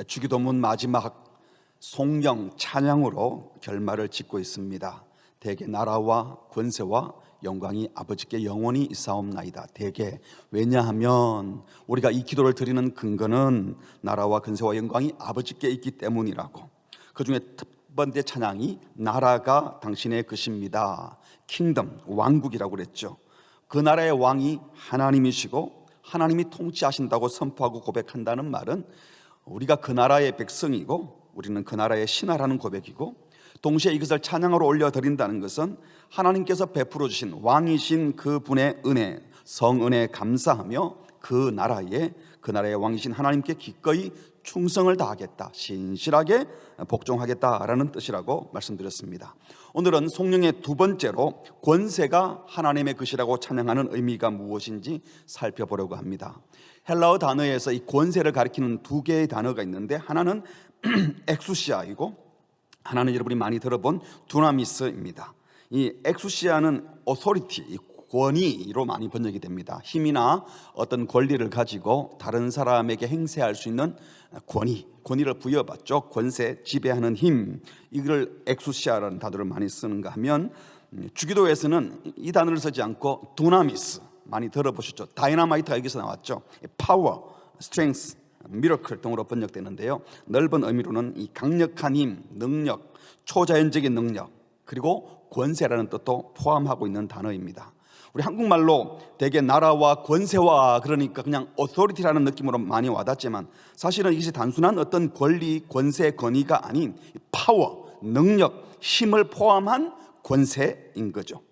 주기도문 마지막 송영 찬양으로 결말을 짓고 있습니다. 대개 나라와 권세와 영광이 아버지께 영원히 있사옵나이다. 대개 왜냐하면 우리가 이 기도를 드리는 근거는 나라와 권세와 영광이 아버지께 있기 때문이라고. 그 중에 첫 번째 찬양이 나라가 당신의 것입니다. 킹덤, 왕국이라고 그랬죠. 그 나라의 왕이 하나님이시고 하나님이 통치하신다고 선포하고 고백한다는 말은 우리가 그 나라의 백성이고 우리는 그 나라의 신하라는 고백이고, 동시에 이것을 찬양으로 올려드린다는 것은 하나님께서 베풀어 주신 왕이신 그분의 은혜, 성은혜에 감사하며 그 나라의 왕이신 하나님께 기꺼이 충성을 다하겠다, 신실하게 복종하겠다라는 뜻이라고 말씀드렸습니다. 오늘은 송영의 두 번째로 권세가 하나님의 것이라고 찬양하는 의미가 무엇인지 살펴보려고 합니다. 헬라어 단어에서 이 권세를 가리키는 두 개의 단어가 있는데, 하나는 엑수시아이고 하나는 여러분이 많이 들어본 두나미스입니다. 이 엑수시아는 authority, 권위로 많이 번역이 됩니다. 힘이나 어떤 권리를 가지고 다른 사람에게 행세할 수 있는 권위를 부여받죠. 권세, 지배하는 힘, 이걸 엑수시아라는 단어를 많이 쓰는가 하면, 주기도에서는 이 단어를 쓰지 않고 두나미스, 많이 들어보셨죠. 다이너마이트가 여기서 나왔죠. 파워, 스트렝스, 미러클 등으로 번역되는데요, 넓은 의미로는 이 강력한 힘, 능력, 초자연적인 능력, 그리고 권세라는 뜻도 포함하고 있는 단어입니다. 우리 한국말로 대개 나라와 권세와 그러니까 그냥 authority라는 느낌으로 많이 와닿지만, 사실은 이것이 단순한 어떤 권리, 권세, 권위가 아닌 파워, 능력, 힘을 포함한 권세인 거죠.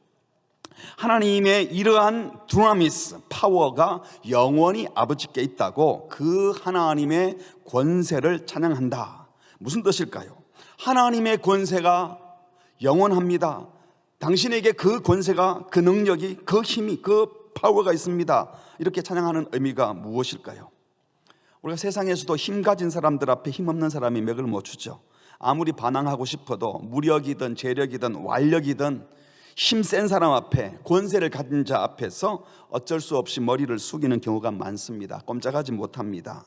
하나님의 이러한 두나미스, 파워가 영원히 아버지께 있다고 그 하나님의 권세를 찬양한다. 무슨 뜻일까요? 하나님의 권세가 영원합니다. 당신에게 그 권세가, 그 능력이, 그 힘이, 그 파워가 있습니다. 이렇게 찬양하는 의미가 무엇일까요? 우리가 세상에서도 힘 가진 사람들 앞에 힘없는 사람이 맥을 못 추죠. 아무리 반항하고 싶어도 무력이든 재력이든 완력이든 힘센 사람 앞에, 권세를 가진 자 앞에서 어쩔 수 없이 머리를 숙이는 경우가 많습니다. 꼼짝하지 못합니다.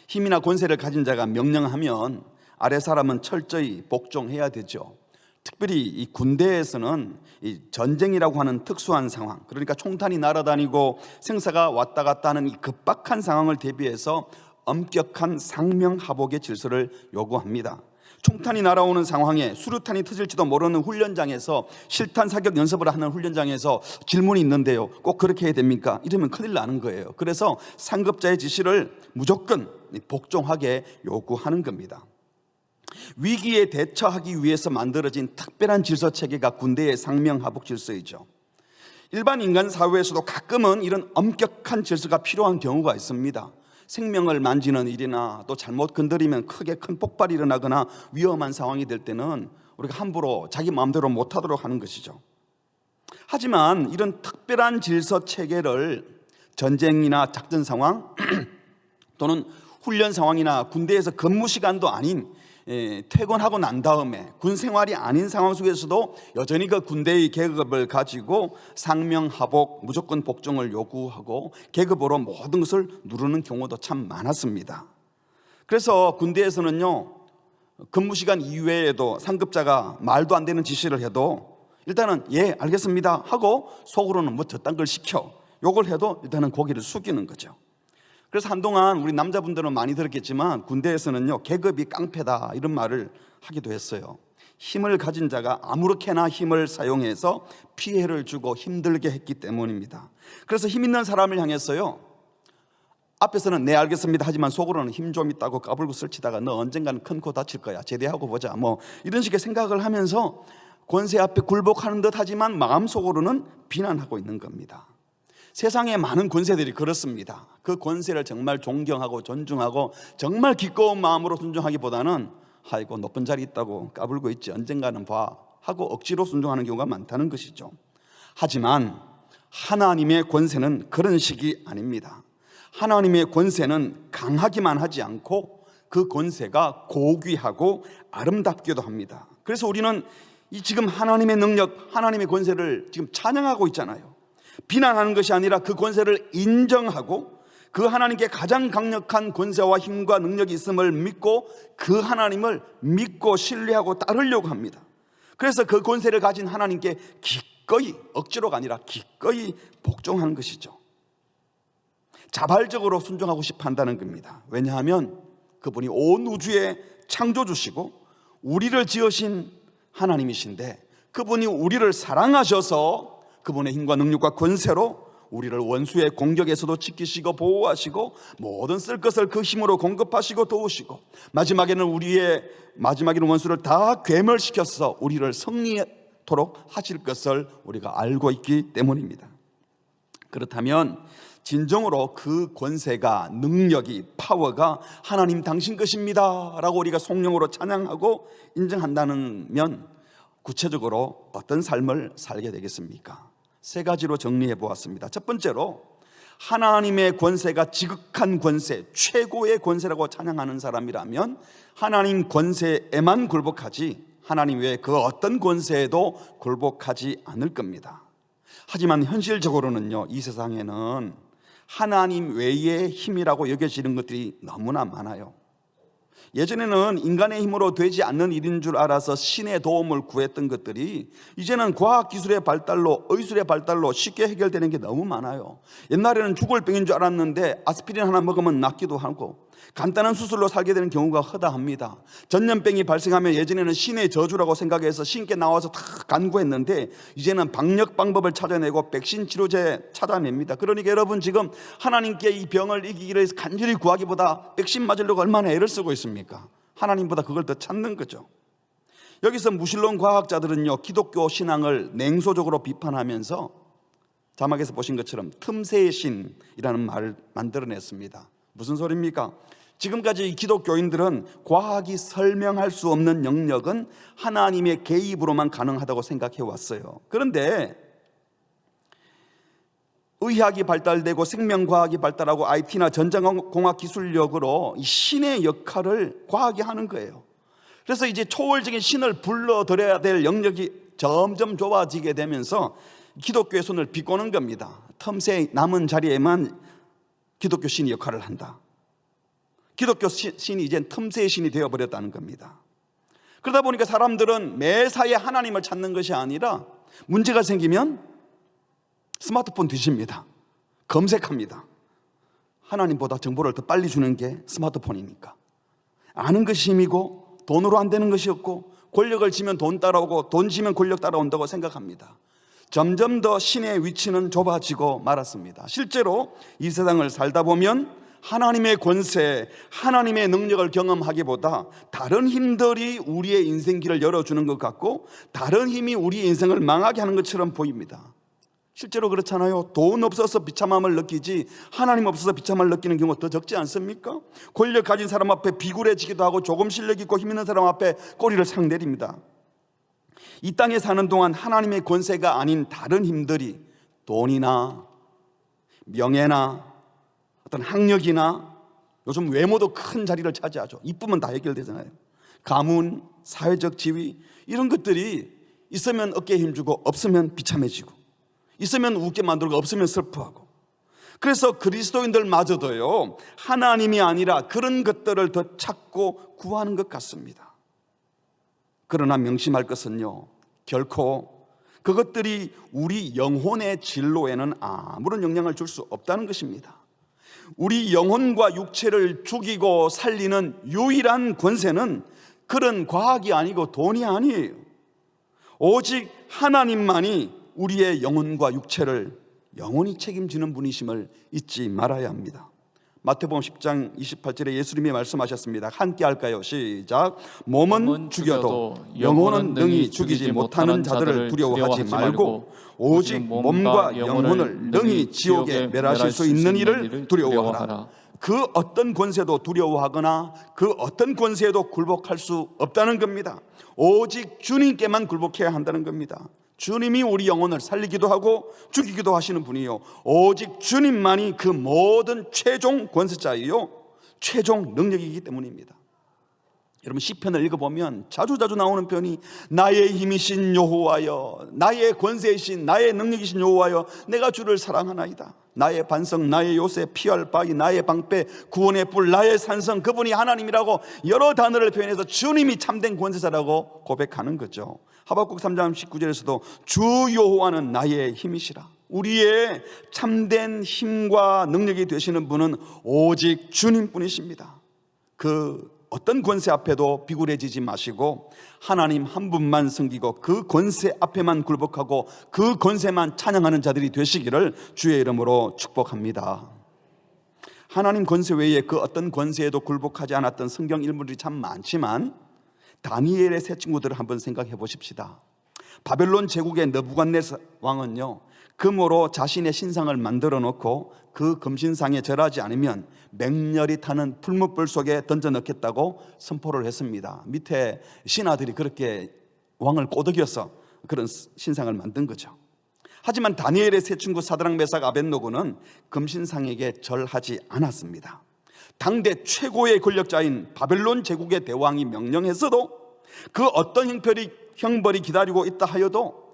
힘이나 권세를 가진 자가 명령하면 아래 사람은 철저히 복종해야 되죠. 특별히 이 군대에서는 이 전쟁이라고 하는 특수한 상황, 그러니까 총탄이 날아다니고 생사가 왔다 갔다 하는 이 급박한 상황을 대비해서 엄격한 상명하복의 질서를 요구합니다. 총탄이 날아오는 상황에 수류탄이 터질지도 모르는 훈련장에서, 실탄 사격 연습을 하는 훈련장에서 질문이 있는데요, 꼭 그렇게 해야 됩니까? 이러면 큰일 나는 거예요. 그래서 상급자의 지시를 무조건 복종하게 요구하는 겁니다. 위기에 대처하기 위해서 만들어진 특별한 질서 체계가 군대의 상명하복 질서이죠. 일반 인간 사회에서도 가끔은 이런 엄격한 질서가 필요한 경우가 있습니다. 생명을 만지는 일이나 또 잘못 건드리면 크게 큰 폭발이 일어나거나 위험한 상황이 될 때는 우리가 함부로 자기 마음대로 못하도록 하는 것이죠. 하지만 이런 특별한 질서 체계를 전쟁이나 작전 상황 또는 훈련 상황이나 군대에서 근무 시간도 아닌 퇴근하고 난 다음에 군 생활이 아닌 상황 속에서도 여전히 그 군대의 계급을 가지고 상명하복, 무조건 복종을 요구하고 계급으로 모든 것을 누르는 경우도 참 많았습니다. 그래서 군대에서는요, 근무 시간 이외에도 상급자가 말도 안 되는 지시를 해도 일단은 예 알겠습니다 하고 속으로는 뭐 저딴 걸 시켜 요걸 해도 일단은 고개를 숙이는 거죠. 그래서 한동안 우리 남자분들은 많이 들었겠지만 군대에서는요, 계급이 깡패다 이런 말을 하기도 했어요. 힘을 가진 자가 아무렇게나 힘을 사용해서 피해를 주고 힘들게 했기 때문입니다. 그래서 힘 있는 사람을 향해서요, 앞에서는 네 알겠습니다 하지만 속으로는 힘 좀 있다고 까불고 설치다가 너 언젠가는 큰 코 다칠 거야, 제대하고 보자, 뭐 이런 식의 생각을 하면서 권세 앞에 굴복하는 듯 하지만 마음속으로는 비난하고 있는 겁니다. 세상에 많은 권세들이 그렇습니다. 그 권세를 정말 존경하고 존중하고 정말 기꺼운 마음으로 순종하기보다는 아이고 높은 자리 있다고 까불고 있지 언젠가는 봐 하고 억지로 순종하는 경우가 많다는 것이죠. 하지만 하나님의 권세는 그런 식이 아닙니다. 하나님의 권세는 강하기만 하지 않고 그 권세가 고귀하고 아름답기도 합니다. 그래서 우리는 이 지금 하나님의 능력, 하나님의 권세를 지금 찬양하고 있잖아요. 비난하는 것이 아니라 그 권세를 인정하고 그 하나님께 가장 강력한 권세와 힘과 능력이 있음을 믿고 그 하나님을 믿고 신뢰하고 따르려고 합니다. 그래서 그 권세를 가진 하나님께 기꺼이, 억지로가 아니라 기꺼이 복종하는 것이죠. 자발적으로 순종하고 싶어 한다는 겁니다. 왜냐하면 그분이 온 우주의 창조주시고 우리를 지으신 하나님이신데, 그분이 우리를 사랑하셔서 그분의 힘과 능력과 권세로 우리를 원수의 공격에서도 지키시고 보호하시고 모든 쓸 것을 그 힘으로 공급하시고 도우시고 마지막에는 원수를 다 괴멸시켜서 우리를 승리토록 하실 것을 우리가 알고 있기 때문입니다. 그렇다면 진정으로 그 권세가, 능력이, 파워가 하나님 당신 것입니다 라고 우리가 성령으로 찬양하고 인정한다면 구체적으로 어떤 삶을 살게 되겠습니까? 세 가지로 정리해 보았습니다. 첫 번째로, 하나님의 권세가 지극한 권세, 최고의 권세라고 찬양하는 사람이라면 하나님 권세에만 굴복하지 하나님 외에 그 어떤 권세에도 굴복하지 않을 겁니다. 하지만 현실적으로는요, 이 세상에는 하나님 외의 힘이라고 여겨지는 것들이 너무나 많아요. 예전에는 인간의 힘으로 되지 않는 일인 줄 알아서 신의 도움을 구했던 것들이 이제는 과학기술의 발달로, 의술의 발달로 쉽게 해결되는 게 너무 많아요. 옛날에는 죽을 병인 줄 알았는데 아스피린 하나 먹으면 낫기도 하고, 간단한 수술로 살게 되는 경우가 허다합니다. 전염병이 발생하면 예전에는 신의 저주라고 생각해서 신께 나와서 다 간구했는데 이제는 방역 방법을 찾아내고 백신 치료제 찾아냅니다. 그러니까 여러분, 지금 하나님께 이 병을 이기기 위해서 간절히 구하기보다 백신 맞으려고 얼마나 애를 쓰고 있습니까? 하나님보다 그걸 더 찾는 거죠. 여기서 무신론 과학자들은요, 기독교 신앙을 냉소적으로 비판하면서 자막에서 보신 것처럼 틈새의 신이라는 말을 만들어냈습니다. 무슨 소리입니까? 지금까지 기독교인들은 과학이 설명할 수 없는 영역은 하나님의 개입으로만 가능하다고 생각해 왔어요. 그런데 의학이 발달되고 생명과학이 발달하고 IT나 전자공학 기술력으로 이 신의 역할을 과학이 하는 거예요. 그래서 이제 초월적인 신을 불러들여야 될 영역이 점점 좁아지게 되면서 기독교의 손을 비꼬는 겁니다. 틈새 남은 자리에만 기독교 신이 역할을 한다. 기독교 신이 이젠 틈새의 신이 되어버렸다는 겁니다. 그러다 보니까 사람들은 매사에 하나님을 찾는 것이 아니라 문제가 생기면 스마트폰 뒤집니다. 검색합니다. 하나님보다 정보를 더 빨리 주는 게 스마트폰이니까. 아는 것이 힘이고 돈으로 안 되는 것이 없고, 권력을 지면 돈 따라오고 돈 지면 권력 따라온다고 생각합니다. 점점 더 신의 위치는 좁아지고 말았습니다. 실제로 이 세상을 살다 보면 하나님의 권세, 하나님의 능력을 경험하기보다 다른 힘들이 우리의 인생길을 열어주는 것 같고 다른 힘이 우리의 인생을 망하게 하는 것처럼 보입니다. 실제로 그렇잖아요. 돈 없어서 비참함을 느끼지 하나님 없어서 비참함을 느끼는 경우가 더 적지 않습니까? 권력 가진 사람 앞에 비굴해지기도 하고 조금 실력 있고 힘 있는 사람 앞에 꼬리를 상 내립니다. 이 땅에 사는 동안 하나님의 권세가 아닌 다른 힘들이 돈이나 명예나 어떤 학력이나 요즘 외모도 큰 자리를 차지하죠. 이쁘면 다 해결되잖아요. 가문, 사회적 지위, 이런 것들이 있으면 어깨에 힘주고 없으면 비참해지고, 있으면 웃게 만들고 없으면 슬퍼하고. 그래서 그리스도인들마저도요, 하나님이 아니라 그런 것들을 더 찾고 구하는 것 같습니다. 그러나 명심할 것은요, 결코 그것들이 우리 영혼의 진로에는 아무런 영향을 줄 수 없다는 것입니다. 우리 영혼과 육체를 죽이고 살리는 유일한 권세는 그런 과학이 아니고 돈이 아니에요. 오직 하나님만이 우리의 영혼과 육체를 영원히 책임지는 분이심을 잊지 말아야 합니다. 마태복음 10장 28절에 예수님이 말씀하셨습니다. 함께 할까요? 시작. 몸은 죽여도 영혼은 능히 죽이지 못하는 자들을 두려워하지 말고 오직 몸과 영혼을 능히 지옥에 멸하실 수 있는 이를 두려워하라. 그 어떤 권세도 두려워하거나 그 어떤 권세에도 굴복할 수 없다는 겁니다. 오직 주님께만 굴복해야 한다는 겁니다. 주님이 우리 영혼을 살리기도 하고 죽이기도 하시는 분이요, 오직 주님만이 그 모든 최종 권세자이요 최종 능력이기 때문입니다. 여러분 시편을 읽어보면 자주자주 나오는 편이 나의 힘이신 여호와여, 나의 권세이신 나의 능력이신 여호와여, 내가 주를 사랑하나이다. 나의 반성, 나의 요새, 피할 바위, 나의 방패, 구원의 뿔, 나의 산성, 그분이 하나님이라고 여러 단어를 표현해서 주님이 참된 권세자라고 고백하는 거죠. 하박국 3장 19절에서도 주 여호와는 나의 힘이시라. 우리의 참된 힘과 능력이 되시는 분은 오직 주님뿐이십니다. 그 어떤 권세 앞에도 비굴해지지 마시고 하나님 한 분만 섬기고 그 권세 앞에만 굴복하고 그 권세만 찬양하는 자들이 되시기를 주의 이름으로 축복합니다. 하나님 권세 외에 그 어떤 권세에도 굴복하지 않았던 성경 인물들이 참 많지만 다니엘의 세 친구들을 한번 생각해 보십시다. 바벨론 제국의 느부갓네살 왕은요, 금으로 자신의 신상을 만들어 놓고 그 금신상에 절하지 않으면 맹렬히 타는 풀무불 속에 던져 넣겠다고 선포를 했습니다. 밑에 신하들이 그렇게 왕을 꼬드겨서 그런 신상을 만든 거죠. 하지만 다니엘의 세 친구 사드락 메삭 아벳노고는 금신상에게 절하지 않았습니다. 당대 최고의 권력자인 바벨론 제국의 대왕이 명령했어도 그 어떤 형벌이 기다리고 있다 하여도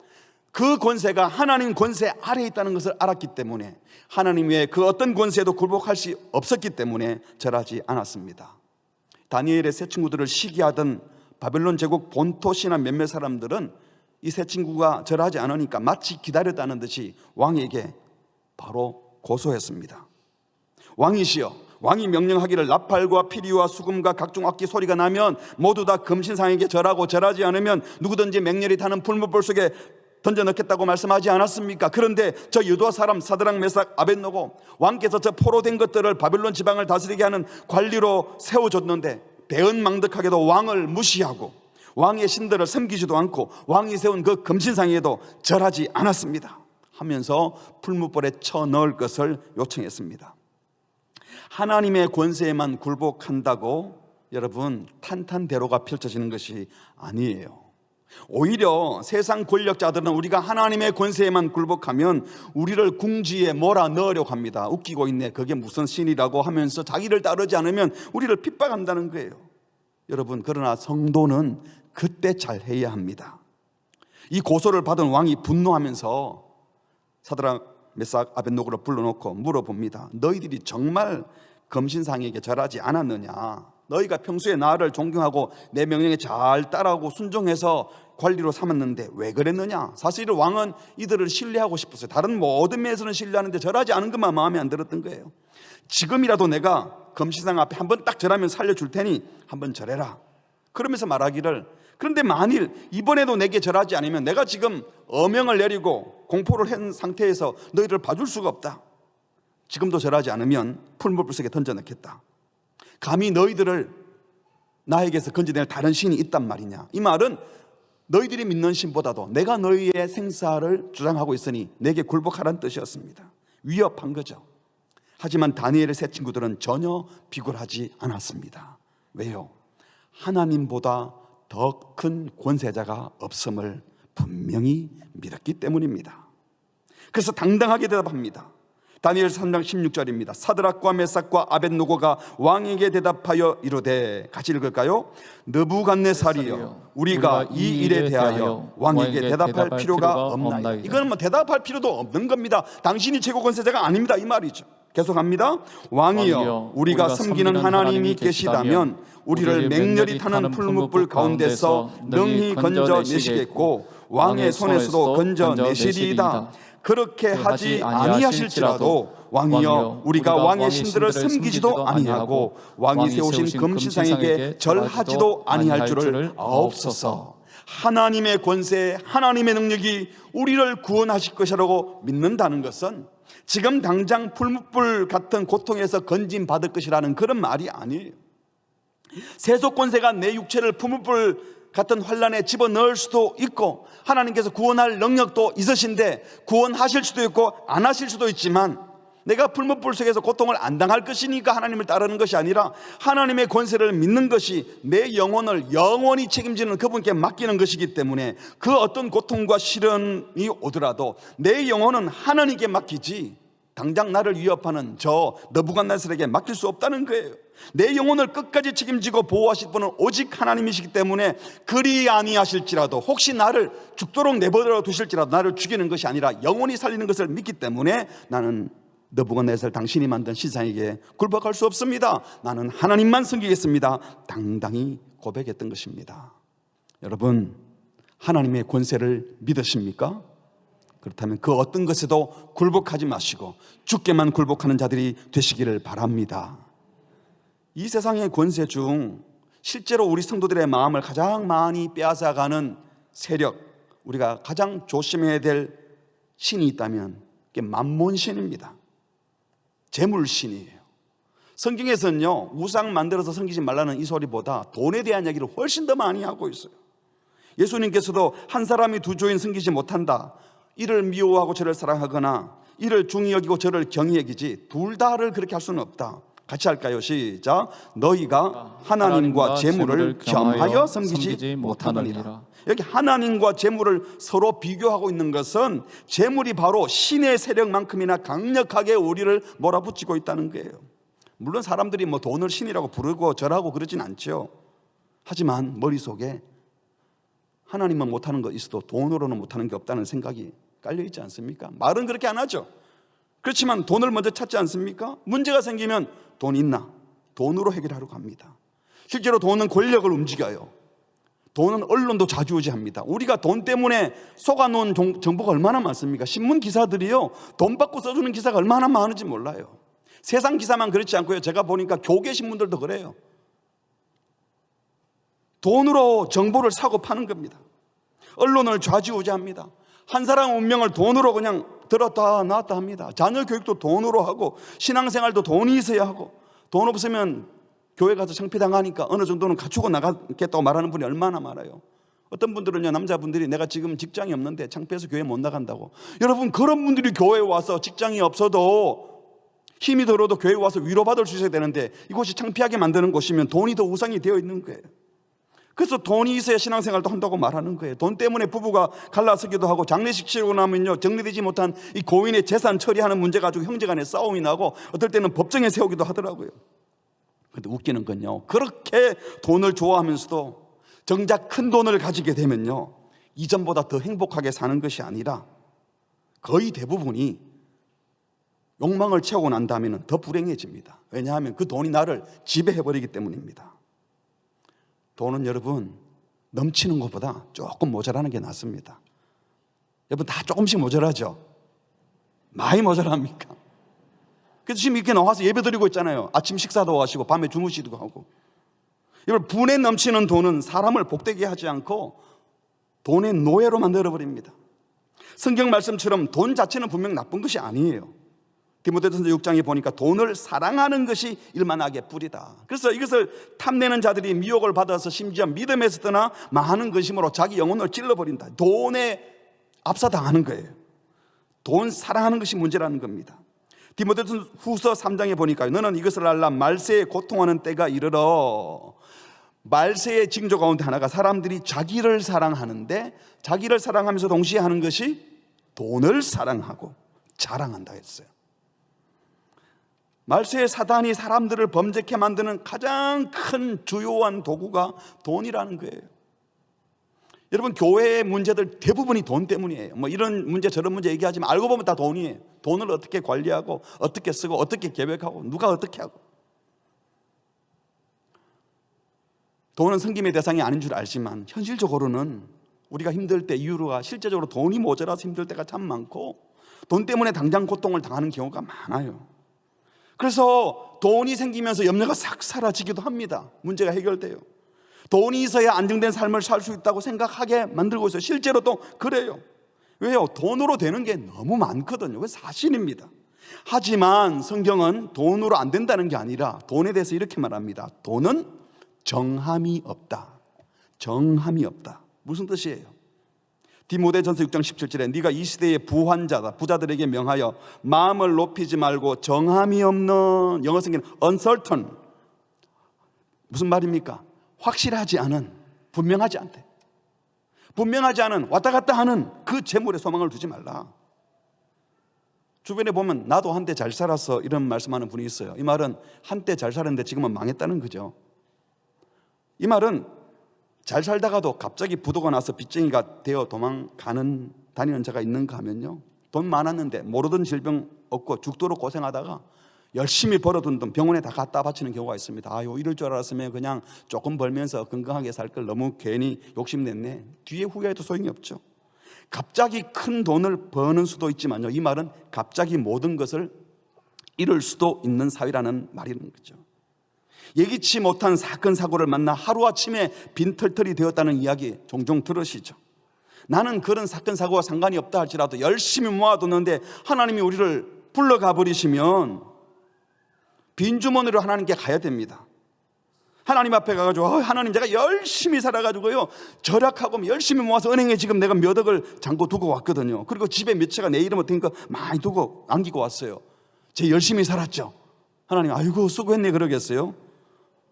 그 권세가 하나님 권세 아래에 있다는 것을 알았기 때문에 하나님 외에 그 어떤 권세에도 굴복할 수 없었기 때문에 절하지 않았습니다. 다니엘의 세 친구들을 시기하던 바벨론 제국 본토 신하 몇몇 사람들은 이 세 친구가 절하지 않으니까 마치 기다렸다는 듯이 왕에게 바로 고소했습니다. 왕이시여, 왕이 명령하기를 나팔과 피리와 수금과 각종 악기 소리가 나면 모두 다 금신상에게 절하고 절하지 않으면 누구든지 맹렬히 타는 풀무불 속에 던져 넣겠다고 말씀하지 않았습니까? 그런데 저 유다 사람 사드락 메삭 아벳노고 왕께서 저 포로된 것들을 바벨론 지방을 다스리게 하는 관리로 세워줬는데 배은망덕하게도 왕을 무시하고 왕의 신들을 섬기지도 않고 왕이 세운 그 금신상에도 절하지 않았습니다 하면서 풀무불에 쳐넣을 것을 요청했습니다. 하나님의 권세에만 굴복한다고 여러분 탄탄대로가 펼쳐지는 것이 아니에요. 오히려 세상 권력자들은 우리가 하나님의 권세에만 굴복하면 우리를 궁지에 몰아넣으려고 합니다. 웃기고 있네, 그게 무슨 신이라고 하면서 자기를 따르지 않으면 우리를 핍박한다는 거예요. 여러분, 그러나 성도는 그때 잘해야 합니다. 이 고소를 받은 왕이 분노하면서 사드락 메삭 아벳노고를 불러놓고 물어봅니다. 너희들이 정말 금신상에게 절하지 않았느냐? 너희가 평소에 나를 존경하고 내 명령에 잘 따라하고 순종해서 관리로 삼았는데 왜 그랬느냐? 사실 왕은 이들을 신뢰하고 싶었어요. 다른 모든 면에서는 신뢰하는데 절하지 않은 것만 마음에 안 들었던 거예요. 지금이라도 내가 금신상 앞에 한번 딱 절하면 살려줄 테니 한번 절해라. 그러면서 말하기를, 그런데 만일 이번에도 내게 절하지 않으면 내가 지금 어명을 내리고 공포를 한 상태에서 너희를 봐줄 수가 없다. 지금도 절하지 않으면 풀무불 속에 던져 넣겠다. 감히 너희들을 나에게서 건져낼 다른 신이 있단 말이냐? 이 말은 너희들이 믿는 신보다도 내가 너희의 생사를 주장하고 있으니 내게 굴복하라는 뜻이었습니다. 위협한 거죠. 하지만 다니엘의 세 친구들은 전혀 비굴하지 않았습니다. 왜요? 하나님보다 더 큰 권세자가 없음을 분명히 믿었기 때문입니다. 그래서 당당하게 대답합니다. 다니엘 3장 16절입니다. 사드락과 메삭과 아벳노고가 왕에게 대답하여 이르되, 같이 읽을까요? 느부갓네살이여, 우리가 이 일에 대하여 왕에게 대답할 필요가 없나이다. 이건 뭐 대답할 필요도 없는 겁니다. 당신이 최고 권세자가 아닙니다, 이 말이죠. 계속합니다. 왕이여, 우리가 섬기는 하나님이 계시다면 우리를 맹렬히 타는 풀무불 가운데서 능히 건져내시겠고 왕의 손에서도 건져내시리이다. 그렇게 하지 아니하실지라도 왕이여, 우리가 왕의 신들을 섬기지도 아니하고 왕이 세우신 금신상에게 절하지도 아니할 줄을 아옵소서. 하나님의 권세, 하나님의 능력이 우리를 구원하실 것이라고 믿는다는 것은 지금 당장 풀무불 같은 고통에서 건짐받을 것이라는 그런 말이 아니에요. 세속 권세가 내 육체를 풀무불 같은 환란에 집어넣을 수도 있고 하나님께서 구원할 능력도 있으신데 구원하실 수도 있고 안 하실 수도 있지만 내가 풀무불 속에서 고통을 안 당할 것이니까 하나님을 따르는 것이 아니라 하나님의 권세를 믿는 것이 내 영혼을 영원히 책임지는 그분께 맡기는 것이기 때문에 그 어떤 고통과 시련이 오더라도 내 영혼은 하나님께 맡기지 당장 나를 위협하는 저 느부갓네살에게 맡길 수 없다는 거예요. 내 영혼을 끝까지 책임지고 보호하실 분은 오직 하나님이시기 때문에 그리 아니하실지라도, 혹시 나를 죽도록 내버려 두실지라도 나를 죽이는 것이 아니라 영원히 살리는 것을 믿기 때문에 나는 느부갓네살 당신이 만든 신상에게 굴복할 수 없습니다. 나는 하나님만 섬기겠습니다. 당당히 고백했던 것입니다. 여러분, 하나님의 권세를 믿으십니까? 그렇다면 그 어떤 것에도 굴복하지 마시고 주께만 굴복하는 자들이 되시기를 바랍니다. 이 세상의 권세 중 실제로 우리 성도들의 마음을 가장 많이 빼앗아가는 세력, 우리가 가장 조심해야 될 신이 있다면 그게 만몬신입니다. 재물신이에요. 성경에서는요, 우상 만들어서 섬기지 말라는 이 소리보다 돈에 대한 얘기를 훨씬 더 많이 하고 있어요. 예수님께서도 한 사람이 두 주인 섬기지 못한다, 이를 미워하고 저를 사랑하거나 이를 중히 여기고 저를 경히 여기지 둘 다를 그렇게 할 수는 없다. 같이 할까요? 시작. 너희가 하나님과 재물을 겸하여 섬기지 못하느니라. 여기 하나님과 재물을 서로 비교하고 있는 것은 재물이 바로 신의 세력만큼이나 강력하게 우리를 몰아붙이고 있다는 거예요. 물론 사람들이 뭐 돈을 신이라고 부르고 절하고 그러진 않죠. 하지만 머릿속에 하나님만 못하는 거 있어도 돈으로는 못하는 게 없다는 생각이 깔려있지 않습니까? 말은 그렇게 안 하죠. 그렇지만 돈을 먼저 찾지 않습니까? 문제가 생기면 돈 있나? 돈으로 해결하려고 합니다. 실제로 돈은 권력을 움직여요. 돈은 언론도 좌지우지합니다. 우리가 돈 때문에 속아놓은 정보가 얼마나 많습니까? 신문 기사들이요, 돈 받고 써주는 기사가 얼마나 많은지 몰라요. 세상 기사만 그렇지 않고요, 제가 보니까 교계 신문들도 그래요. 돈으로 정보를 사고 파는 겁니다. 언론을 좌지우지합니다. 한 사람 운명을 돈으로 그냥 들었다 놨다 합니다. 자녀 교육도 돈으로 하고 신앙생활도 돈이 있어야 하고, 돈 없으면 교회 가서 창피당하니까 어느 정도는 갖추고 나가겠다고 말하는 분이 얼마나 많아요. 어떤 분들은요, 남자분들이 내가 지금 직장이 없는데 창피해서 교회 못 나간다고. 여러분, 그런 분들이 교회에 와서 직장이 없어도 힘이 들어도 교회에 와서 위로받을 수 있어야 되는데 이곳이 창피하게 만드는 곳이면 돈이 더 우상이 되어 있는 거예요. 그래서 돈이 있어야 신앙생활도 한다고 말하는 거예요. 돈 때문에 부부가 갈라서기도 하고, 장례식 치르고 나면요, 정리되지 못한 이 고인의 재산 처리하는 문제 가지고 형제간에 싸움이 나고 어떨 때는 법정에 세우기도 하더라고요. 그런데 웃기는 건요, 그렇게 돈을 좋아하면서도 정작 큰 돈을 가지게 되면요, 이전보다 더 행복하게 사는 것이 아니라 거의 대부분이 욕망을 채우고 난 다음에는 더 불행해집니다. 왜냐하면 그 돈이 나를 지배해버리기 때문입니다. 돈은 여러분, 넘치는 것보다 조금 모자라는 게 낫습니다. 여러분, 다 조금씩 모자라죠? 많이 모자랍니까? 그래서 지금 이렇게 나와서 예배 드리고 있잖아요. 아침 식사도 하시고 밤에 주무시기도 하고. 여러분, 분에 넘치는 돈은 사람을 복되게 하지 않고 돈의 노예로 만들어버립니다. 성경 말씀처럼 돈 자체는 분명 나쁜 것이 아니에요. 디모데전서 6장에 보니까 돈을 사랑하는 것이 일만하게 뿌리다. 그래서 이것을 탐내는 자들이 미혹을 받아서 심지어 믿음에서 떠나 많은 근심으로 자기 영혼을 찔러버린다. 돈에 압사당하는 거예요. 돈 사랑하는 것이 문제라는 겁니다. 디모데전서 후서 3장에 보니까 너는 이것을 알라, 말세에 고통하는 때가 이르러. 말세의 징조 가운데 하나가 사람들이 자기를 사랑하는데, 자기를 사랑하면서 동시에 하는 것이 돈을 사랑하고 자랑한다 했어요. 말세의 사단이 사람들을 범죄케 만드는 가장 큰 주요한 도구가 돈이라는 거예요. 여러분, 교회의 문제들 대부분이 돈 때문이에요. 뭐 이런 문제 저런 문제 얘기하지만 알고 보면 다 돈이에요. 돈을 어떻게 관리하고 어떻게 쓰고 어떻게 계획하고 누가 어떻게 하고. 돈은 섬김의 대상이 아닌 줄 알지만 현실적으로는 우리가 힘들 때 이유가 실제적으로 돈이 모자라서 힘들 때가 참 많고, 돈 때문에 당장 고통을 당하는 경우가 많아요. 그래서 돈이 생기면서 염려가 싹 사라지기도 합니다. 문제가 해결돼요. 돈이 있어야 안정된 삶을 살 수 있다고 생각하게 만들고 있어요. 실제로 또 그래요. 왜요? 돈으로 되는 게 너무 많거든요. 그게 사실입니다. 하지만 성경은 돈으로 안 된다는 게 아니라 돈에 대해서 이렇게 말합니다. 돈은 정함이 없다. 정함이 없다. 무슨 뜻이에요? 디모데전서 6장 17절에 네가 이 시대의 부환자다, 부자들에게 명하여 마음을 높이지 말고 정함이 없는, 영어 성경은 uncertain, 무슨 말입니까? 확실하지 않은, 분명하지 않대. 분명하지 않은, 왔다 갔다 하는 그 재물에 소망을 두지 말라. 주변에 보면 나도 한때 잘 살았어 이런 말씀하는 분이 있어요. 이 말은 한때 잘 살았는데 지금은 망했다는 거죠. 이 말은 잘 살다가도 갑자기 부도가 나서 빚쟁이가 되어 다니는 자가 있는가 하면요, 돈 많았는데 모르던 질병 얻고 죽도록 고생하다가 열심히 벌어둔 돈 병원에 다 갖다 바치는 경우가 있습니다. 아유, 이럴 줄 알았으면 그냥 조금 벌면서 건강하게 살 걸 너무 괜히 욕심냈네. 뒤에 후회해도 소용이 없죠. 갑자기 큰 돈을 버는 수도 있지만요, 이 말은 갑자기 모든 것을 잃을 수도 있는 사회라는 말이라는 거죠. 예기치 못한 사건 사고를 만나 하루아침에 빈털털이 되었다는 이야기 종종 들으시죠. 나는 그런 사건 사고와 상관이 없다 할지라도 열심히 모아뒀는데 하나님이 우리를 불러가 버리시면 빈주머니로 하나님께 가야 됩니다. 하나님 앞에 가가지고 하나님, 제가 열심히 살아가지고요 절약하고 열심히 모아서 은행에 지금 내가 몇 억을 잔고 두고 왔거든요. 그리고 집에 몇 채가 내 이름 어떠니까 많이 두고 남기고 왔어요. 제 열심히 살았죠. 하나님, 아이고 수고했네 그러겠어요?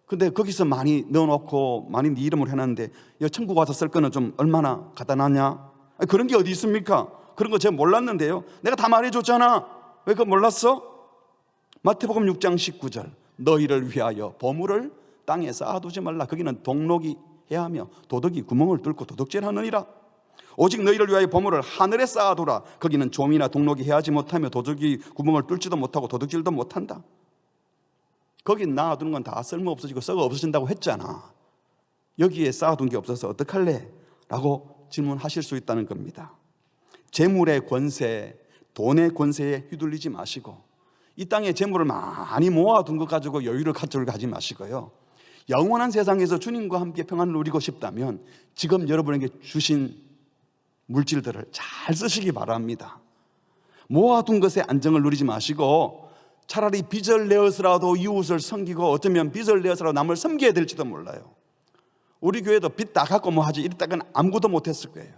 근데 거기서 많이 넣어놓고 많이 네 이름으로 해놨는데 천국 와서 쓸 거는 좀 얼마나 갖다 놨냐? 그런 게 어디 있습니까? 그런 거 제가 몰랐는데요, 내가 다 말해줬잖아. 왜 그거 몰랐어? 마태복음 6장 19절, 너희를 위하여 보물을 땅에 쌓아두지 말라. 거기는 동록이 해하며 도둑이 구멍을 뚫고 도둑질하느니라. 오직 너희를 위하여 보물을 하늘에 쌓아두라. 거기는 좀이나 동록이 해하지 못하며 도둑이 구멍을 뚫지도 못하고 도둑질도 못한다. 거기 놔두는 건 다 쓸모없어지고 썩어 없어진다고 했잖아. 여기에 쌓아둔 게 없어서 어떡할래? 라고 질문하실 수 있다는 겁니다. 재물의 권세, 돈의 권세에 휘둘리지 마시고, 이 땅에 재물을 많이 모아둔 것 가지고 여유를 가지 마시고요, 영원한 세상에서 주님과 함께 평안을 누리고 싶다면 지금 여러분에게 주신 물질들을 잘 쓰시기 바랍니다. 모아둔 것에 안정을 누리지 마시고 차라리 빚을 내어서라도 이웃을 섬기고, 어쩌면 빚을 내어서라도 남을 섬겨야 될지도 몰라요. 우리 교회도 빚 다 갖고 뭐 하지 이랬다가는 아무것도 못했을 거예요.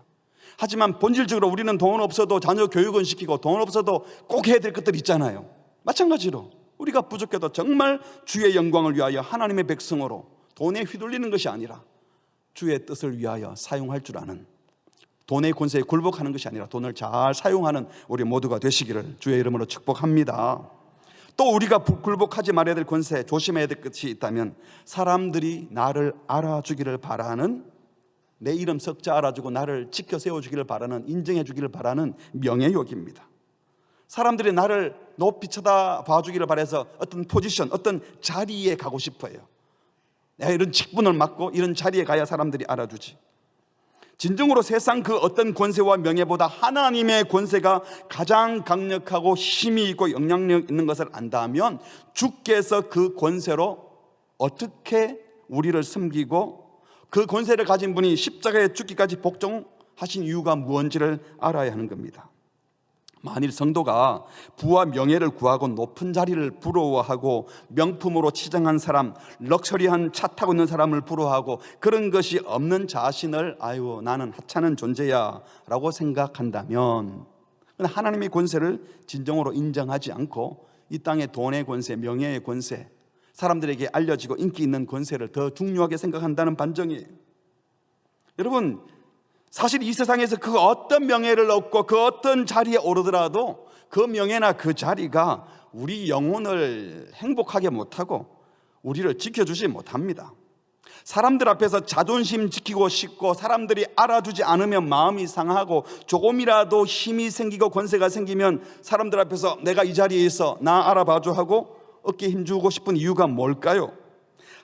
하지만 본질적으로 우리는 돈 없어도 자녀 교육은 시키고 돈 없어도 꼭 해야 될 것들 있잖아요. 마찬가지로 우리가 부족해도 정말 주의 영광을 위하여 하나님의 백성으로 돈에 휘둘리는 것이 아니라 주의 뜻을 위하여 사용할 줄 아는, 돈의 권세에 굴복하는 것이 아니라 돈을 잘 사용하는 우리 모두가 되시기를 주의 이름으로 축복합니다. 또 우리가 굴복하지 말아야 될 권세, 조심해야 될 것이 있다면 사람들이 나를 알아주기를 바라는, 내 이름 석자 알아주고 나를 지켜 세워주기를 바라는, 인정해 주기를 바라는 명예욕입니다. 사람들이 나를 높이 쳐다봐 주기를 바라서 어떤 포지션, 어떤 자리에 가고 싶어요. 내가 이런 직분을 맡고 이런 자리에 가야 사람들이 알아주지. 진정으로 세상 그 어떤 권세와 명예보다 하나님의 권세가 가장 강력하고 힘이 있고 영향력 있는 것을 안다면 주께서 그 권세로 어떻게 우리를 섬기고 그 권세를 가진 분이 십자가에 죽기까지 복종하신 이유가 무엇인지를 알아야 하는 겁니다. 만일 성도가 부와 명예를 구하고 높은 자리를 부러워하고 명품으로 치장한 사람, 럭셔리한 차 타고 있는 사람을 부러워하고 그런 것이 없는 자신을 아유 나는 하찮은 존재야 라고 생각한다면 하나님의 권세를 진정으로 인정하지 않고 이 땅의 돈의 권세, 명예의 권세, 사람들에게 알려지고 인기 있는 권세를 더 중요하게 생각한다는 반정이에요. 여러분, 사실 이 세상에서 그 어떤 명예를 얻고 그 어떤 자리에 오르더라도 그 명예나 그 자리가 우리 영혼을 행복하게 못하고 우리를 지켜주지 못합니다. 사람들 앞에서 자존심 지키고 싶고 사람들이 알아주지 않으면 마음이 상하고 조금이라도 힘이 생기고 권세가 생기면 사람들 앞에서 내가 이 자리에 있어 나 알아봐줘 하고 어깨에 힘주고 싶은 이유가 뭘까요?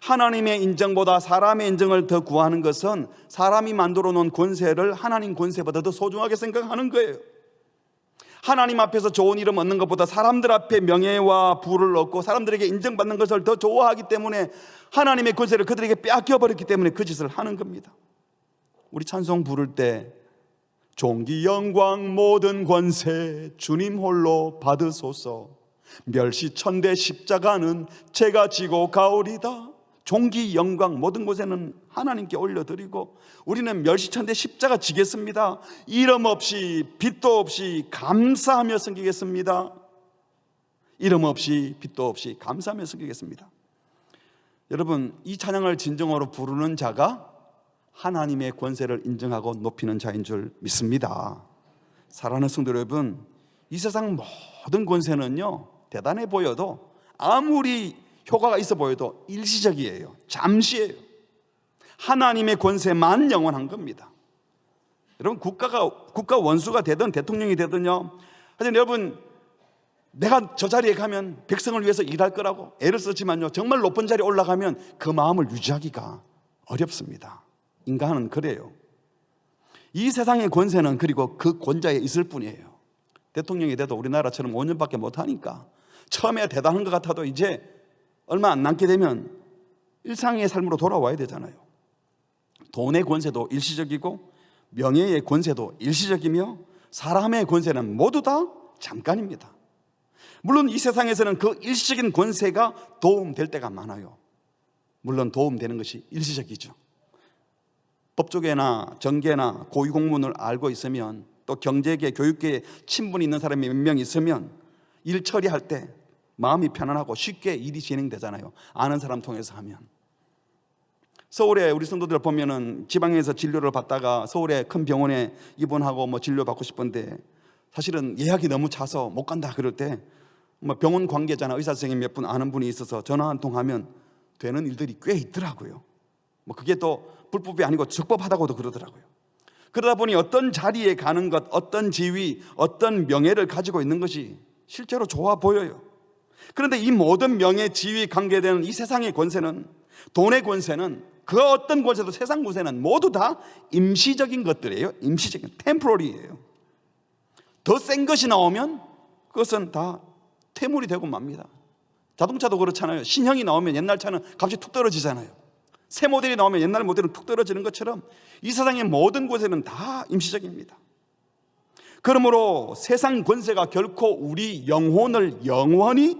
하나님의 인정보다 사람의 인정을 더 구하는 것은 사람이 만들어 놓은 권세를 하나님 권세보다 더 소중하게 생각하는 거예요. 하나님 앞에서 좋은 이름 얻는 것보다 사람들 앞에 명예와 부를 얻고 사람들에게 인정받는 것을 더 좋아하기 때문에 하나님의 권세를 그들에게 빼앗겨버렸기 때문에 그 짓을 하는 겁니다. 우리 찬송 부를 때 존귀 영광 모든 권세 주님 홀로 받으소서, 멸시천대 십자가는 제가 지고 가오리다. 존귀 영광 모든 곳에는 하나님께 올려드리고 우리는 멸시천대 십자가 지겠습니다. 이름 없이 빚도 없이 감사하며 섬기겠습니다. 이름 없이 빚도 없이 감사하며 섬기겠습니다. 여러분, 이 찬양을 진정으로 부르는 자가 하나님의 권세를 인정하고 높이는 자인 줄 믿습니다. 사랑하는 성도 여러분, 이 세상 모든 권세는요, 대단해 보여도 아무리 효과가 있어 보여도 일시적이에요. 잠시예요. 하나님의 권세만 영원한 겁니다. 여러분, 국가 원수가 되든 대통령이 되든요, 하여튼 여러분, 내가 저 자리에 가면 백성을 위해서 일할 거라고 애를 쓰지만요, 정말 높은 자리에 올라가면 그 마음을 유지하기가 어렵습니다. 인간은 그래요. 이 세상의 권세는 그리고 그 권자에 있을 뿐이에요. 대통령이 돼도 우리나라처럼 5년밖에 못하니까 처음에 대단한 것 같아도 이제 얼마 안 남게 되면 일상의 삶으로 돌아와야 되잖아요. 돈의 권세도 일시적이고 명예의 권세도 일시적이며 사람의 권세는 모두 다 잠깐입니다. 물론 이 세상에서는 그 일시적인 권세가 도움될 때가 많아요. 물론 도움되는 것이 일시적이죠. 법조계나 정계나 고위공무원을 알고 있으면, 또 경제계, 교육계에 친분이 있는 사람이 몇 명 있으면 일 처리할 때 마음이 편안하고 쉽게 일이 진행되잖아요. 아는 사람 통해서 하면. 서울에 우리 성도들 보면은 지방에서 진료를 받다가 서울에 큰 병원에 입원하고 뭐 진료받고 싶은데 사실은 예약이 너무 차서 못 간다 그럴 때 뭐 병원 관계자나 의사 선생님 몇 분 아는 분이 있어서 전화 한 통 하면 되는 일들이 꽤 있더라고요. 뭐 그게 또 불법이 아니고 적법하다고도 그러더라고요. 그러다 보니 어떤 자리에 가는 것, 어떤 지위, 어떤 명예를 가지고 있는 것이 실제로 좋아 보여요. 그런데 이 모든 명예, 지위 관계되는 이 세상의 권세는, 돈의 권세는, 그 어떤 권세도 세상 권세는 모두 다 임시적인 것들이에요. 임시적인, 템포러리예요. 더 센 것이 나오면 그것은 다 퇴물이 되고 맙니다. 자동차도 그렇잖아요. 신형이 나오면 옛날 차는 값이 툭 떨어지잖아요. 새 모델이 나오면 옛날 모델은 툭 떨어지는 것처럼 이 세상의 모든 권세는 다 임시적입니다. 그러므로 세상 권세가 결코 우리 영혼을 영원히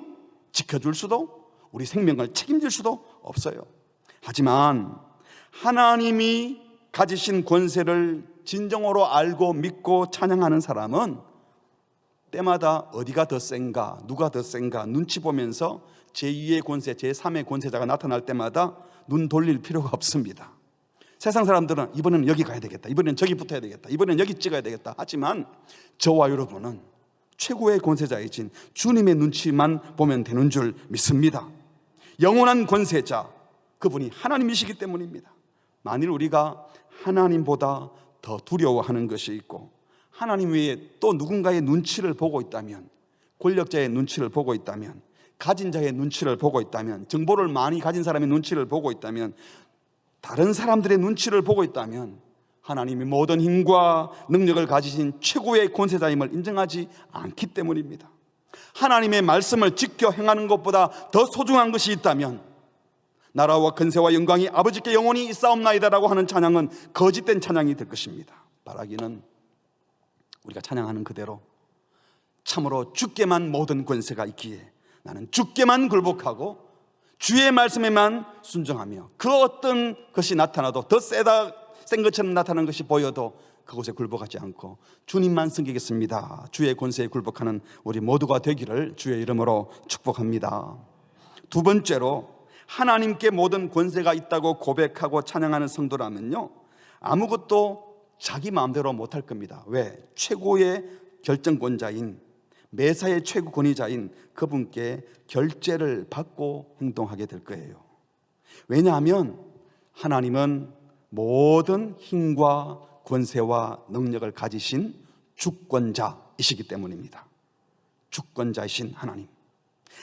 지켜줄 수도, 우리 생명을 책임질 수도 없어요. 하지만 하나님이 가지신 권세를 진정으로 알고 믿고 찬양하는 사람은 때마다 어디가 더 센가, 누가 더 센가 눈치 보면서 제2의 권세, 제3의 권세자가 나타날 때마다 눈 돌릴 필요가 없습니다. 세상 사람들은 이번에는 여기 가야 되겠다, 이번에는 저기 붙어야 되겠다, 이번에는 여기 찍어야 되겠다 하지만 저와 여러분은 최고의 권세자이신 주님의 눈치만 보면 되는 줄 믿습니다. 영원한 권세자, 그분이 하나님이시기 때문입니다. 만일 우리가 하나님보다 더 두려워하는 것이 있고 하나님 외에 또 누군가의 눈치를 보고 있다면, 권력자의 눈치를 보고 있다면, 가진 자의 눈치를 보고 있다면, 정보를 많이 가진 사람의 눈치를 보고 있다면, 다른 사람들의 눈치를 보고 있다면 하나님이 모든 힘과 능력을 가지신 최고의 권세자임을 인정하지 않기 때문입니다. 하나님의 말씀을 지켜 행하는 것보다 더 소중한 것이 있다면 나라와 근세와 영광이 아버지께 영원히 있사옵나이다라고 하는 찬양은 거짓된 찬양이 될 것입니다. 바라기는 우리가 찬양하는 그대로 참으로 주께만 모든 권세가 있기에 나는 주께만 굴복하고 주의 말씀에만 순종하며 그 어떤 것이 나타나도 더 센 것처럼 나타나는 것이 보여도 그곳에 굴복하지 않고 주님만 섬기겠습니다. 주의 권세에 굴복하는 우리 모두가 되기를 주의 이름으로 축복합니다. 두 번째로, 하나님께 모든 권세가 있다고 고백하고 찬양하는 성도라면요, 아무것도 자기 마음대로 못할 겁니다. 왜? 최고의 결정권자인, 매사의 최고 권위자인 그분께 결재를 받고 행동하게 될 거예요. 왜냐하면 하나님은 모든 힘과 권세와 능력을 가지신 주권자이시기 때문입니다. 주권자이신 하나님,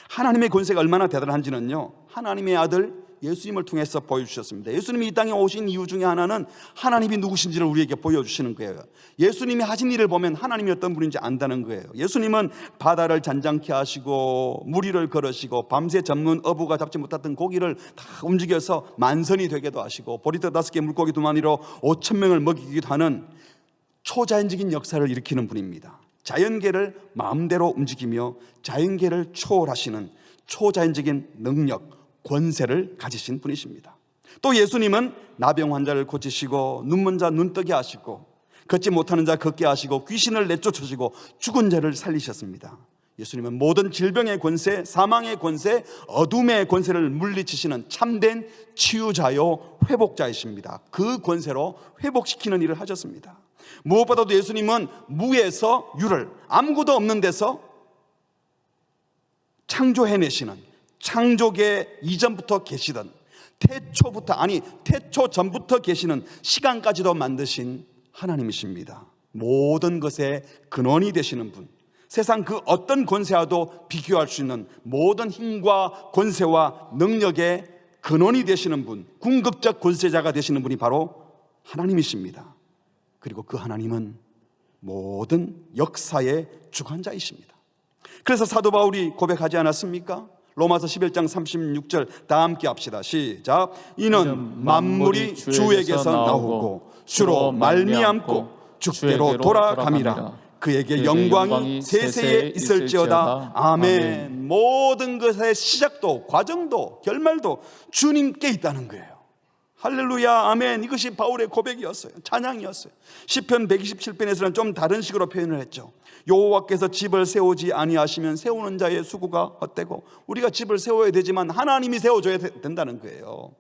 하나님의 권세가 얼마나 대단한지는요, 하나님의 아들 예수님을 통해서 보여주셨습니다. 예수님이 이 땅에 오신 이유 중에 하나는 하나님이 누구신지를 우리에게 보여주시는 거예요. 예수님이 하신 일을 보면 하나님이 어떤 분인지 안다는 거예요. 예수님은 바다를 잔잔케 하시고 무리를 걸으시고 밤새 전문 어부가 잡지 못했던 고기를 다 움직여서 만선이 되기도 하시고 보리떡 5개 물고기 2마리로 5,000명을 먹이기도 하는 초자연적인 역사를 일으키는 분입니다. 자연계를 마음대로 움직이며 자연계를 초월하시는 초자연적인 능력, 권세를 가지신 분이십니다. 또 예수님은 나병 환자를 고치시고 눈먼 자 눈뜨게 하시고 걷지 못하는 자 걷게 하시고 귀신을 내쫓으시고 죽은 자를 살리셨습니다. 예수님은 모든 질병의 권세, 사망의 권세, 어둠의 권세를 물리치시는 참된 치유자요 회복자이십니다. 그 권세로 회복시키는 일을 하셨습니다. 무엇보다도 예수님은 무에서 유를, 아무것도 없는 데서 창조해내시는, 창조계 이전부터 계시던, 태초 전부터 계시는, 시간까지도 만드신 하나님이십니다. 모든 것의 근원이 되시는 분, 세상 그 어떤 권세와도 비교할 수 있는 모든 힘과 권세와 능력의 근원이 되시는 분, 궁극적 권세자가 되시는 분이 바로 하나님이십니다. 그리고 그 하나님은 모든 역사의 주관자이십니다. 그래서 사도 바울이 고백하지 않았습니까? 로마서 11장 36절 다 함께 합시다. 시작. 이는 만물이 주에게서 나오고 주로 말미암고 주께로 돌아감이라. 그에게 영광이 세세에 있을지어다. 아멘. 모든 것의 시작도 과정도 결말도 주님께 있다는 거예요. 할렐루야, 아멘. 이것이 바울의 고백이었어요. 찬양이었어요. 시편 127편에서는 좀 다른 식으로 표현을 했죠. 여호와께서 집을 세우지 아니하시면 세우는 자의 수고가 헛되고, 우리가 집을 세워야 되지만 하나님이 세워줘야 된다는 거예요.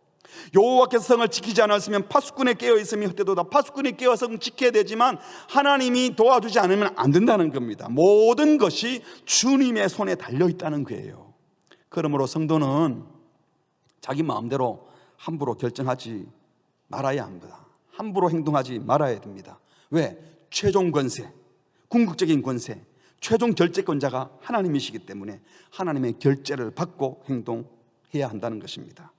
여호와께서 성을 지키지 않았으면 파수꾼에 깨어있음이 헛되도다. 파수꾼이 깨어서 성 지켜야 되지만 하나님이 도와주지 않으면 안 된다는 겁니다. 모든 것이 주님의 손에 달려있다는 거예요. 그러므로 성도는 자기 마음대로 함부로 결정하지 말아야 합니다. 함부로 행동하지 말아야 됩니다. 왜? 최종 권세, 궁극적인 권세, 최종 결재권자가 하나님이시기 때문에 하나님의 결재를 받고 행동해야 한다는 것입니다.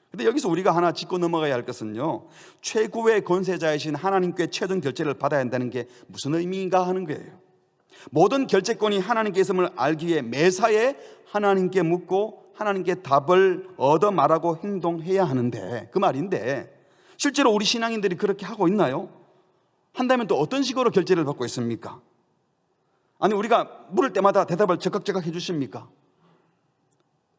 그런데 여기서 우리가 하나 짚고 넘어가야 할 것은요, 최고의 권세자이신 하나님께 최종 결재를 받아야 한다는 게 무슨 의미인가 하는 거예요. 모든 결재권이 하나님께 있음을 알기 위해 매사에 하나님께 묻고 하나님께 답을 얻어 말하고 행동해야 하는데, 그 말인데 실제로 우리 신앙인들이 그렇게 하고 있나요? 한다면 또 어떤 식으로 결재를 받고 있습니까? 아니, 우리가 물을 때마다 대답을 적극적극 해주십니까?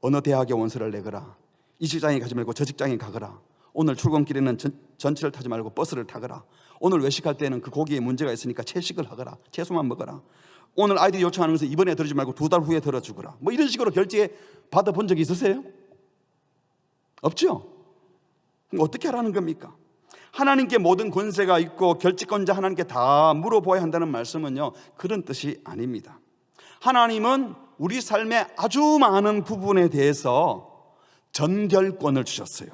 어느 대학에 원서를 내거라, 이 직장에 가지 말고 저 직장에 가거라, 오늘 출근길에는 전철을 타지 말고 버스를 타거라, 오늘 외식할 때는 그 고기에 문제가 있으니까 채식을 하거라, 채소만 먹어라, 오늘 아이들이 요청하는 것을 이번에 들어주지 말고 2달 후에 들어주거라, 뭐 이런 식으로 결제 받아본 적이 있으세요? 없죠? 그럼 어떻게 하라는 겁니까? 하나님께 모든 권세가 있고 결재권자 하나님께 다 물어보아야 한다는 말씀은요, 그런 뜻이 아닙니다. 하나님은 우리 삶의 아주 많은 부분에 대해서 전결권을 주셨어요.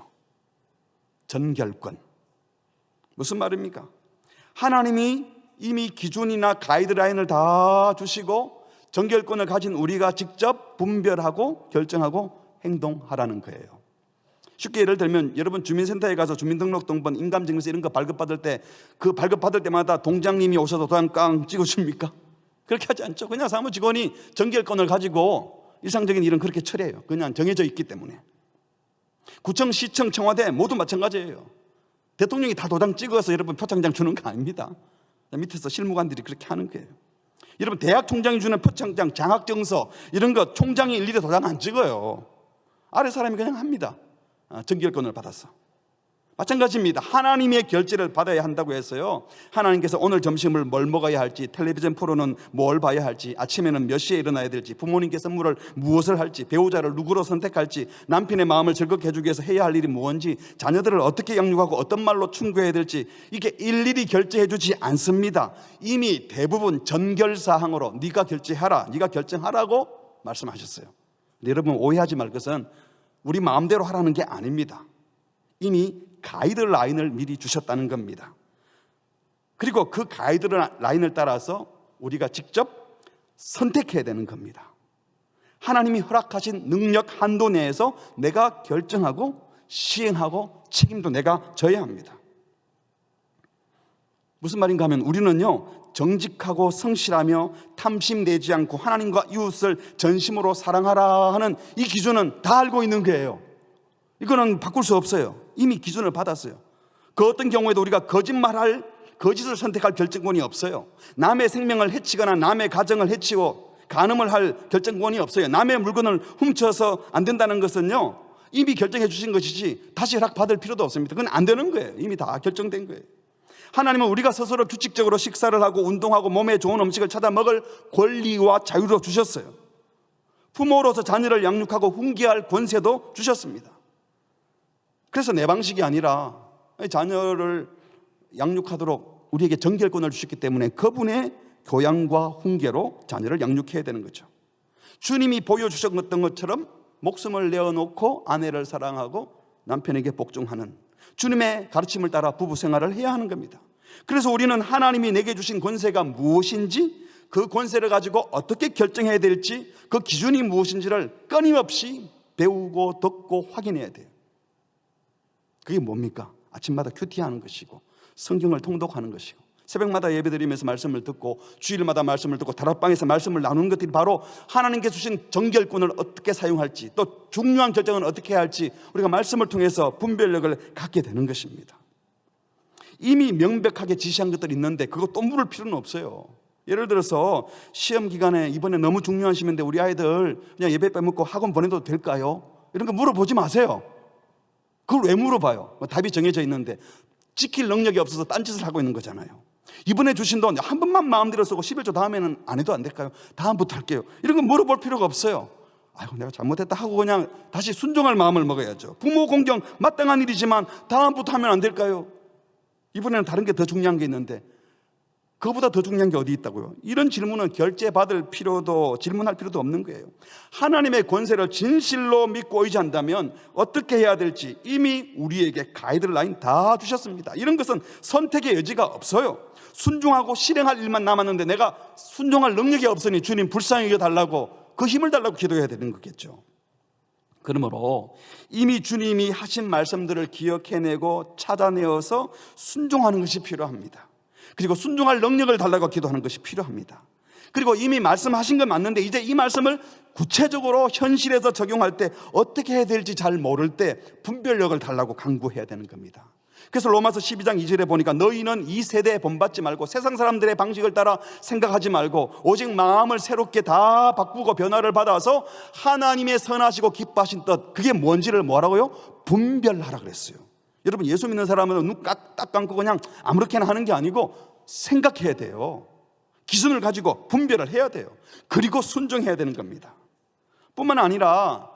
전결권. 무슨 말입니까? 하나님이 이미 기준이나 가이드라인을 다 주시고 전결권을 가진 우리가 직접 분별하고 결정하고 행동하라는 거예요. 쉽게 예를 들면 여러분 주민센터에 가서 주민등록등본, 인감증명서 이런 거 발급받을 때 그 발급받을 때마다 동장님이 오셔서 도장 깡 찍어줍니까? 그렇게 하지 않죠. 그냥 사무직원이 전결권을 가지고 일상적인 일은 그렇게 처리해요. 그냥 정해져 있기 때문에. 구청, 시청, 청와대 모두 마찬가지예요. 대통령이 다 도장 찍어서 여러분 표창장 주는 거 아닙니다. 밑에서 실무관들이 그렇게 하는 거예요. 여러분 대학 총장이 주는 표창장, 장학증서 이런 거 총장이 일일이 도장 안 찍어요. 아래 사람이 그냥 합니다. 전결권을 받았어. 마찬가지입니다. 하나님의 결재를 받아야 한다고 해서요, 하나님께서 오늘 점심을 뭘 먹어야 할지, 텔레비전 프로는 뭘 봐야 할지, 아침에는 몇 시에 일어나야 될지, 부모님께 선물을 무엇을 할지, 배우자를 누구로 선택할지, 남편의 마음을 즐겁게 해주기 위해서 해야 할 일이 무엇인지, 자녀들을 어떻게 양육하고 어떤 말로 충고해야 될지, 이게 일일이 결재해 주지 않습니다. 이미 대부분 전결사항으로 네가 결재하라, 네가 결정하라고 말씀하셨어요. 여러분 오해하지 말 것은 우리 마음대로 하라는 게 아닙니다. 이미 가이드라인을 미리 주셨다는 겁니다. 그리고 그 가이드라인을 따라서 우리가 직접 선택해야 되는 겁니다. 하나님이 허락하신 능력 한도 내에서 내가 결정하고 시행하고 책임도 내가 져야 합니다. 무슨 말인가 하면 우리는요, 정직하고 성실하며 탐심내지 않고 하나님과 이웃을 전심으로 사랑하라 하는 이 기준은 다 알고 있는 거예요. 이거는 바꿀 수 없어요. 이미 기준을 받았어요. 그 어떤 경우에도 우리가 거짓을 선택할 결정권이 없어요. 남의 생명을 해치거나 남의 가정을 해치고 간음을 할 결정권이 없어요. 남의 물건을 훔쳐서 안 된다는 것은요, 이미 결정해 주신 것이지 다시 허락받을 필요도 없습니다. 그건 안 되는 거예요. 이미 다 결정된 거예요. 하나님은 우리가 스스로 규칙적으로 식사를 하고 운동하고 몸에 좋은 음식을 찾아 먹을 권리와 자유도 주셨어요. 부모로서 자녀를 양육하고 훈계할 권세도 주셨습니다. 그래서 내 방식이 아니라 자녀를 양육하도록 우리에게 전결권을 주셨기 때문에 그분의 교양과 훈계로 자녀를 양육해야 되는 거죠. 주님이 보여주셨던 것처럼 목숨을 내어놓고 아내를 사랑하고 남편에게 복종하는 주님의 가르침을 따라 부부 생활을 해야 하는 겁니다. 그래서 우리는 하나님이 내게 주신 권세가 무엇인지, 그 권세를 가지고 어떻게 결정해야 될지, 그 기준이 무엇인지를 끊임없이 배우고 듣고 확인해야 돼요. 그게 뭡니까? 아침마다 큐티하는 것이고, 성경을 통독하는 것이고, 새벽마다 예배드리면서 말씀을 듣고, 주일마다 말씀을 듣고, 다락방에서 말씀을 나누는 것들이 바로 하나님께 주신 정결권을 어떻게 사용할지, 또 중요한 결정은 어떻게 해야 할지 우리가 말씀을 통해서 분별력을 갖게 되는 것입니다. 이미 명백하게 지시한 것들이 있는데 그거 또 물을 필요는 없어요. 예를 들어서 시험 기간에 이번에 너무 중요한 시험인데 우리 아이들 그냥 예배 빼먹고 학원 보내도 될까요? 이런 거 물어보지 마세요. 그걸 왜 물어봐요? 답이 정해져 있는데 지킬 능력이 없어서 딴짓을 하고 있는 거잖아요. 이번에 주신 돈 한 번만 마음대로 쓰고 11조 다음에는 안 해도 안 될까요? 다음부터 할게요. 이런 거 물어볼 필요가 없어요. 아이고 내가 잘못했다 하고 그냥 다시 순종할 마음을 먹어야죠. 부모 공경 마땅한 일이지만 다음부터 하면 안 될까요? 이번에는 다른 게 더 중요한 게 있는데 그거보다 더 중요한 게 어디 있다고요? 이런 질문은 질문할 필요도 없는 거예요. 하나님의 권세를 진실로 믿고 의지한다면 어떻게 해야 될지 이미 우리에게 가이드라인 다 주셨습니다. 이런 것은 선택의 여지가 없어요. 순종하고 실행할 일만 남았는데 내가 순종할 능력이 없으니 주님 불쌍히 여겨달라고, 그 힘을 달라고 기도해야 되는 거겠죠. 그러므로 이미 주님이 하신 말씀들을 기억해내고 찾아내어서 순종하는 것이 필요합니다. 그리고 순종할 능력을 달라고 기도하는 것이 필요합니다. 그리고 이미 말씀하신 건 맞는데 이제 이 말씀을 구체적으로 현실에서 적용할 때 어떻게 해야 될지 잘 모를 때 분별력을 달라고 강구해야 되는 겁니다. 그래서 로마서 12장 2절에 보니까 너희는 이 세대에 본받지 말고 세상 사람들의 방식을 따라 생각하지 말고 오직 마음을 새롭게 다 바꾸고 변화를 받아서 하나님의 선하시고 기뻐하신 뜻, 그게 뭔지를 뭐라고요? 분별하라 그랬어요. 여러분, 예수 믿는 사람은 눈 딱 감고 그냥 아무렇게나 하는 게 아니고 생각해야 돼요. 기준을 가지고 분별을 해야 돼요. 그리고 순종해야 되는 겁니다. 뿐만 아니라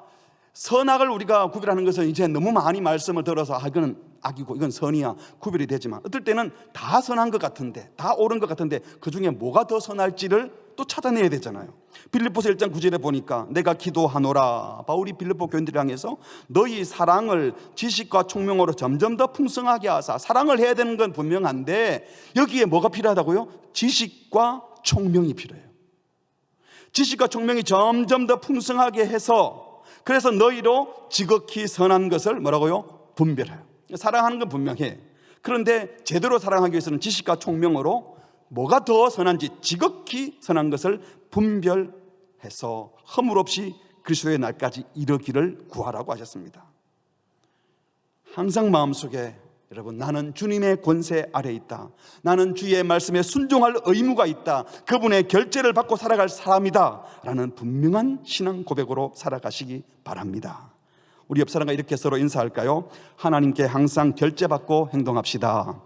선악을 우리가 구별하는 것은 이제 너무 많이 말씀을 들어서 이거는 악이고 이건 선이야 구별이 되지만 어떨 때는 다 선한 것 같은데, 다 옳은 것 같은데 그 중에 뭐가 더 선할지를 또 찾아내야 되잖아요. 빌립보서 1장 9절에 보니까 내가 기도하노라, 바울이 빌립보 교인들을 향해서 너희 사랑을 지식과 총명으로 점점 더 풍성하게 하사, 사랑을 해야 되는 건 분명한데 여기에 뭐가 필요하다고요? 지식과 총명이 필요해요. 지식과 총명이 점점 더 풍성하게 해서, 그래서 너희로 지극히 선한 것을 뭐라고요? 분별해요. 사랑하는 건 분명해. 그런데 제대로 사랑하기 위해서는 지식과 총명으로 뭐가 더 선한지 지극히 선한 것을 분별해서 허물 없이 그리스도의 날까지 이르기를 구하라고 하셨습니다. 항상 마음속에 여러분, 나는 주님의 권세 아래 있다, 나는 주의 말씀에 순종할 의무가 있다, 그분의 결제를 받고 살아갈 사람이다 라는 분명한 신앙 고백으로 살아가시기 바랍니다. 우리 옆 사람과 이렇게 서로 인사할까요? 하나님께 항상 결제받고 행동합시다.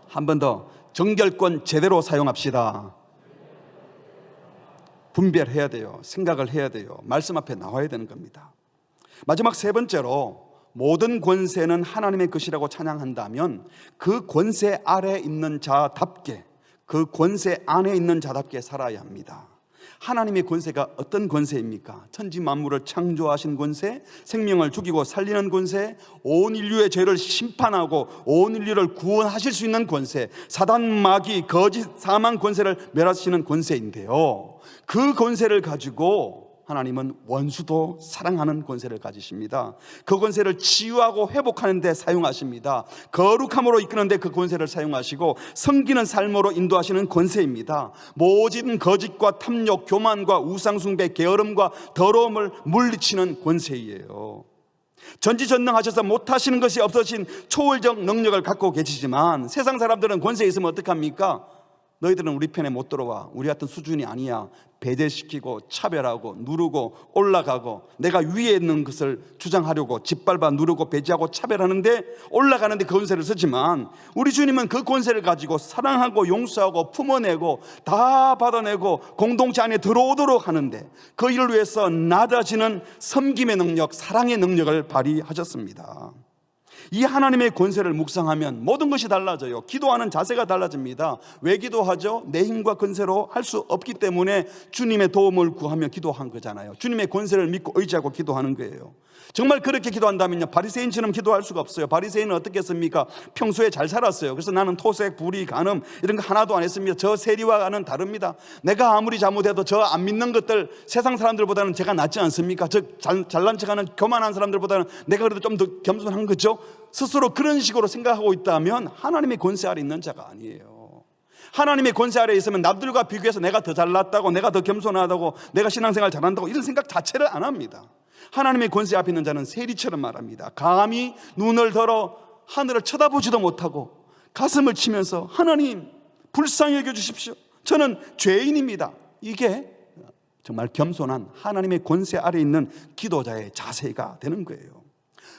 한 번 더, 정결권 제대로 사용합시다. 분별해야 돼요. 생각을 해야 돼요. 말씀 앞에 나와야 되는 겁니다. 마지막 세 번째로, 모든 권세는 하나님의 것이라고 찬양한다면 그 권세 아래 있는 자답게, 그 권세 안에 있는 자답게 살아야 합니다. 하나님의 권세가 어떤 권세입니까? 천지 만물을 창조하신 권세, 생명을 죽이고 살리는 권세, 온 인류의 죄를 심판하고 온 인류를 구원하실 수 있는 권세, 사단, 마귀, 거짓, 사망 권세를 멸하시는 권세인데요, 그 권세를 가지고 하나님은 원수도 사랑하는 권세를 가지십니다. 그 권세를 치유하고 회복하는 데 사용하십니다. 거룩함으로 이끄는 데 그 권세를 사용하시고 섬기는 삶으로 인도하시는 권세입니다. 모든 거짓과 탐욕, 교만과 우상숭배, 게으름과 더러움을 물리치는 권세이에요. 전지전능하셔서 못하시는 것이 없으신 초월적 능력을 갖고 계시지만 세상 사람들은 권세에 있으면 어떡합니까? 너희들은 우리 편에 못 들어와, 우리 같은 수준이 아니야, 배제시키고 차별하고 누르고 올라가고 내가 위에 있는 것을 주장하려고 짓밟아 누르고 배제하고 차별하는데 올라가는데 그 권세를 쓰지만 우리 주님은 그 권세를 가지고 사랑하고 용서하고 품어내고 다 받아내고 공동체 안에 들어오도록 하는데 그 일을 위해서 낮아지는 섬김의 능력, 사랑의 능력을 발휘하셨습니다. 이 하나님의 권세를 묵상하면 모든 것이 달라져요. 기도하는 자세가 달라집니다. 왜 기도하죠? 내 힘과 권세로 할 수 없기 때문에 주님의 도움을 구하며 기도한 거잖아요. 주님의 권세를 믿고 의지하고 기도하는 거예요. 정말 그렇게 기도한다면요, 바리새인처럼 기도할 수가 없어요. 바리새인은 어떻게 했습니까? 평소에 잘 살았어요. 그래서 나는 토색, 불의, 간음 이런 거 하나도 안 했습니다. 저 세리와는 다릅니다. 내가 아무리 잘못해도 저 안 믿는 것들, 세상 사람들보다는 제가 낫지 않습니까? 저 잘난 척하는 교만한 사람들보다는 내가 그래도 좀 더 겸손한 거죠. 스스로 그런 식으로 생각하고 있다면 하나님의 권세 아래 있는 자가 아니에요. 하나님의 권세 아래 있으면 남들과 비교해서 내가 더 잘났다고, 내가 더 겸손하다고, 내가 신앙생활 잘한다고 이런 생각 자체를 안 합니다. 하나님의 권세 앞에 있는 자는 세리처럼 말합니다. 감히 눈을 들어 하늘을 쳐다보지도 못하고 가슴을 치면서 하나님 불쌍히 여겨주십시오, 저는 죄인입니다. 이게 정말 겸손한 하나님의 권세 아래 있는 기도자의 자세가 되는 거예요.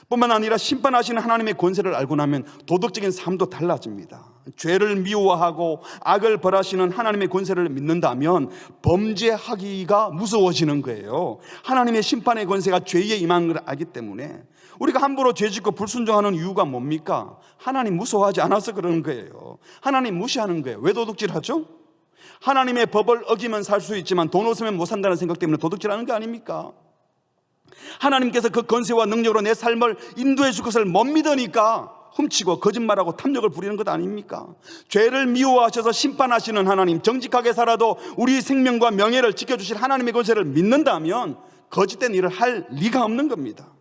뿐만 아니라 심판하시는 하나님의 권세를 알고 나면 도덕적인 삶도 달라집니다. 죄를 미워하고 악을 벌하시는 하나님의 권세를 믿는다면 범죄하기가 무서워지는 거예요. 하나님의 심판의 권세가 죄에 임한 걸 알기 때문에 우리가 함부로 죄짓고 불순종하는 이유가 뭡니까? 하나님 무서워하지 않아서 그러는 거예요. 하나님 무시하는 거예요. 왜 도둑질하죠? 하나님의 법을 어기면 살 수 있지만 돈 없으면 못 산다는 생각 때문에 도둑질하는 거 아닙니까? 하나님께서 그 권세와 능력으로 내 삶을 인도해 줄 것을 못 믿으니까 훔치고 거짓말하고 탐욕을 부리는 것 아닙니까? 죄를 미워하셔서 심판하시는 하나님, 정직하게 살아도 우리 생명과 명예를 지켜주실 하나님의 권세를 믿는다면 거짓된 일을 할 리가 없는 겁니다.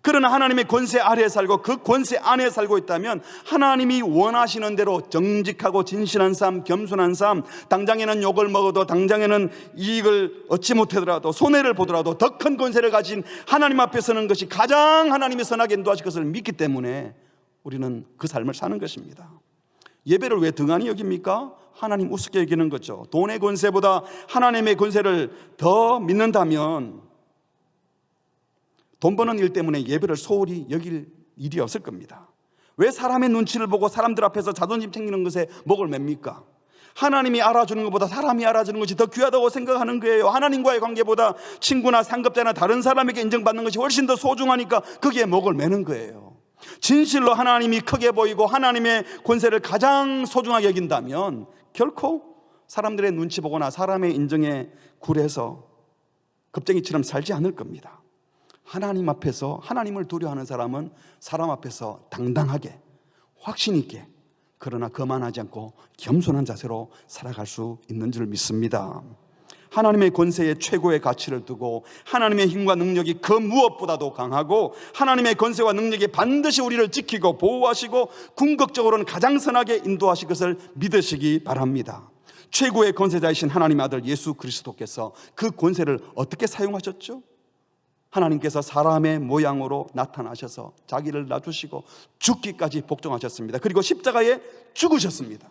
그러나 하나님의 권세 아래에 살고 그 권세 안에 살고 있다면 하나님이 원하시는 대로 정직하고 진실한 삶, 겸손한 삶, 당장에는 욕을 먹어도 당장에는 이익을 얻지 못하더라도 손해를 보더라도 더 큰 권세를 가진 하나님 앞에 서는 것이 가장 하나님이 선하게 인도하실 것을 믿기 때문에 우리는 그 삶을 사는 것입니다. 예배를 왜 등한히 여깁니까? 하나님 우습게 여기는 거죠. 돈의 권세보다 하나님의 권세를 더 믿는다면 돈 버는 일 때문에 예배를 소홀히 여길 일이 없을 겁니다. 왜 사람의 눈치를 보고 사람들 앞에서 자존심 챙기는 것에 목을 맵니까? 하나님이 알아주는 것보다 사람이 알아주는 것이 더 귀하다고 생각하는 거예요. 하나님과의 관계보다 친구나 상급자나 다른 사람에게 인정받는 것이 훨씬 더 소중하니까 거기에 목을 매는 거예요. 진실로 하나님이 크게 보이고 하나님의 권세를 가장 소중하게 여긴다면 결코 사람들의 눈치 보거나 사람의 인정에 굴해서 겁쟁이처럼 살지 않을 겁니다. 하나님 앞에서 하나님을 두려워하는 사람은 사람 앞에서 당당하게 확신 있게, 그러나 거만하지 않고 겸손한 자세로 살아갈 수 있는 줄 믿습니다. 하나님의 권세에 최고의 가치를 두고 하나님의 힘과 능력이 그 무엇보다도 강하고 하나님의 권세와 능력이 반드시 우리를 지키고 보호하시고 궁극적으로는 가장 선하게 인도하실 것을 믿으시기 바랍니다. 최고의 권세자이신 하나님의 아들 예수 그리스도께서 그 권세를 어떻게 사용하셨죠? 하나님께서 사람의 모양으로 나타나셔서 자기를 놔주시고 죽기까지 복종하셨습니다. 그리고 십자가에 죽으셨습니다.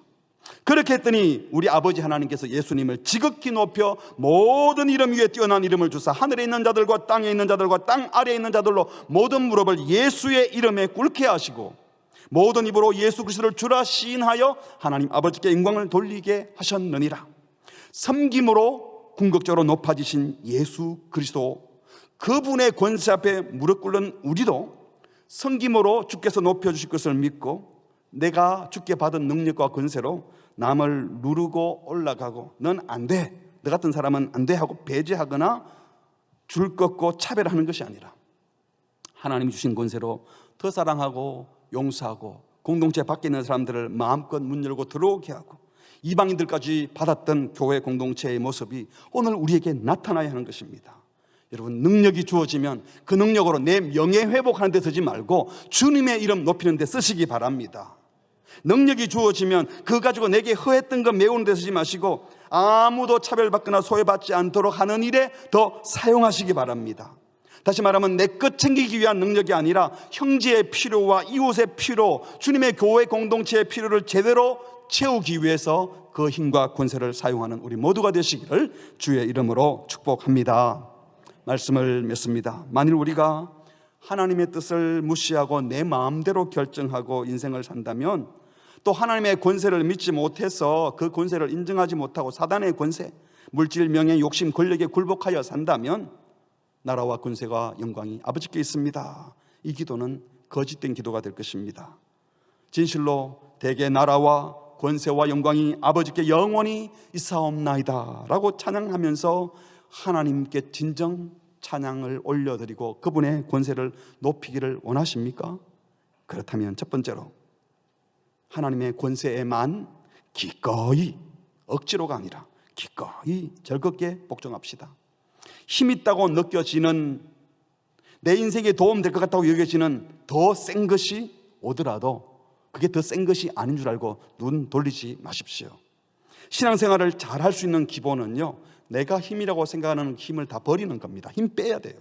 그렇게 했더니 우리 아버지 하나님께서 예수님을 지극히 높여 모든 이름 위에 뛰어난 이름을 주사 하늘에 있는 자들과 땅에 있는 자들과 땅 아래에 있는 자들로 모든 무릎을 예수의 이름에 꿇게 하시고 모든 입으로 예수 그리스도를 주라 시인하여 하나님 아버지께 영광을 돌리게 하셨느니라. 섬김으로 궁극적으로 높아지신 예수 그리스도, 그분의 권세 앞에 무릎 꿇는 우리도 섬김으로 주께서 높여주실 것을 믿고 내가 주께 받은 능력과 권세로 남을 누르고 올라가고 넌 안 돼, 너 같은 사람은 안 돼 하고 배제하거나 줄 꺾고 차별하는 것이 아니라 하나님이 주신 권세로 더 사랑하고 용서하고 공동체 밖에 있는 사람들을 마음껏 문 열고 들어오게 하고 이방인들까지 받았던 교회 공동체의 모습이 오늘 우리에게 나타나야 하는 것입니다. 여러분, 능력이 주어지면 그 능력으로 내 명예 회복하는 데 쓰지 말고 주님의 이름 높이는 데 쓰시기 바랍니다. 능력이 주어지면 그거 가지고 내게 허했던 거 메우는 데 쓰지 마시고 아무도 차별받거나 소외받지 않도록 하는 일에 더 사용하시기 바랍니다. 다시 말하면 내 것 챙기기 위한 능력이 아니라 형제의 필요와 이웃의 필요, 주님의 교회 공동체의 필요를 제대로 채우기 위해서 그 힘과 권세를 사용하는 우리 모두가 되시기를 주의 이름으로 축복합니다. 말씀을 맺습니다. 만일 우리가 하나님의 뜻을 무시하고 내 마음대로 결정하고 인생을 산다면, 또 하나님의 권세를 믿지 못해서 그 권세를 인정하지 못하고 사단의 권세, 물질, 명예, 욕심, 권력에 굴복하여 산다면 나라와 권세가 영광이 아버지께 있습니다. 이 기도는 거짓된 기도가 될 것입니다. 진실로 대개 나라와 권세와 영광이 아버지께 영원히 있사옵나이다 라고 찬양하면서 하나님께 진정 찬양을 올려드리고 그분의 권세를 높이기를 원하십니까? 그렇다면 첫 번째로 하나님의 권세에만 기꺼이, 억지로가 아니라 기꺼이 즐겁게 복종합시다. 힘있다고 느껴지는, 내 인생에 도움될 것 같다고 여겨지는 더 센 것이 오더라도 그게 더 센 것이 아닌 줄 알고 눈 돌리지 마십시오. 신앙생활을 잘 할 수 있는 기본은요, 내가 힘이라고 생각하는 힘을 다 버리는 겁니다. 힘 빼야 돼요.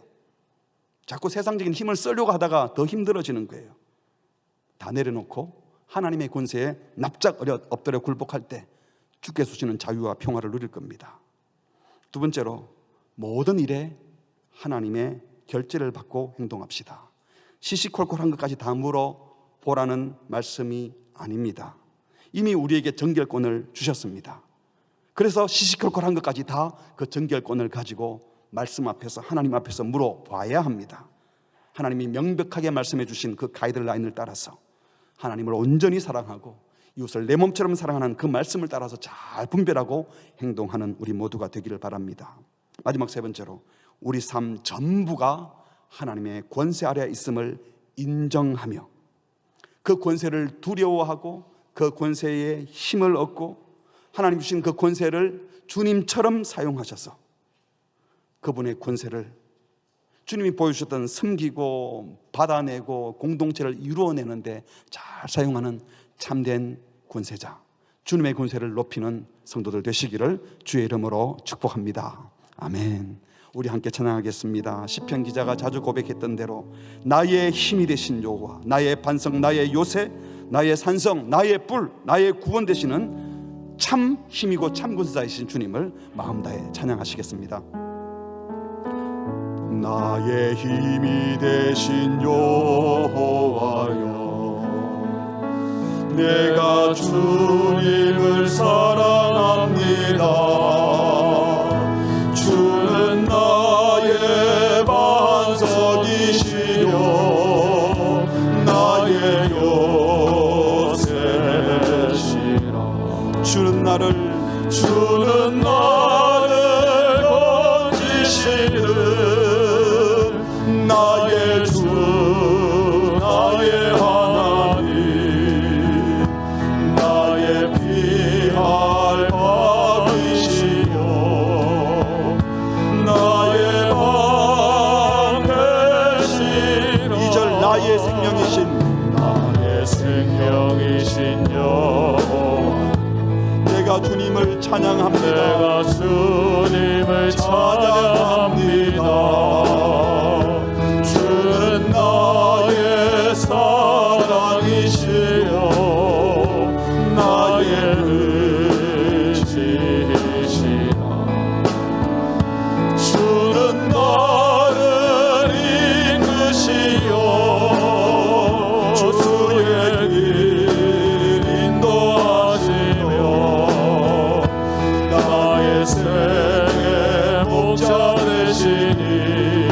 자꾸 세상적인 힘을 쓰려고 하다가 더 힘들어지는 거예요. 다 내려놓고 하나님의 권세에 납작 엎드려 굴복할 때 주께서 주시는 자유와 평화를 누릴 겁니다. 두 번째로, 모든 일에 하나님의 결제를 받고 행동합시다. 시시콜콜한 것까지 다 물어보라는 말씀이 아닙니다. 이미 우리에게 정결권을 주셨습니다. 그래서 시시콜콜한 것까지 다 그 정결권을 가지고 말씀 앞에서, 하나님 앞에서 물어봐야 합니다. 하나님이 명백하게 말씀해 주신 그 가이드라인을 따라서 하나님을 온전히 사랑하고 이웃을 내 몸처럼 사랑하는 그 말씀을 따라서 잘 분별하고 행동하는 우리 모두가 되기를 바랍니다. 마지막 세 번째로, 우리 삶 전부가 하나님의 권세 아래 있음을 인정하며 그 권세를 두려워하고 그 권세에 힘을 얻고 하나님 주신 그 권세를 주님처럼 사용하셔서 그분의 권세를 주님이 보여주셨던 섬기고 받아내고 공동체를 이루어내는데 잘 사용하는 참된 권세자, 주님의 권세를 높이는 성도들 되시기를 주의 이름으로 축복합니다. 아멘. 우리 함께 찬양하겠습니다. 시편 기자가 자주 고백했던 대로 나의 힘이 되신 여호와, 나의 반석, 나의 요새, 나의 산성, 나의 뿔, 나의 구원 되시는 참 힘이고 참 권세자이신 주님을 마음 다해 찬양하시겠습니다. 나의 힘이 되신 여호와여, 내가 주님을 사랑합니다. 주는 나의 반석이시요 나의 요새시라. 주는 나를 건지시는 나의 주, 나의 하나님, 나의 피할 밥이시여 나의 방 되시라. 2절, 나의 생명이신 여호와, 내가 주님을 찬양합니다. 내가 주님을 찬양합니다. 주는 나의 사랑이시여 나의 의지시라. 주는 나를 이끄시어 주의 길 인도하시며 나의 생의 목자 되시니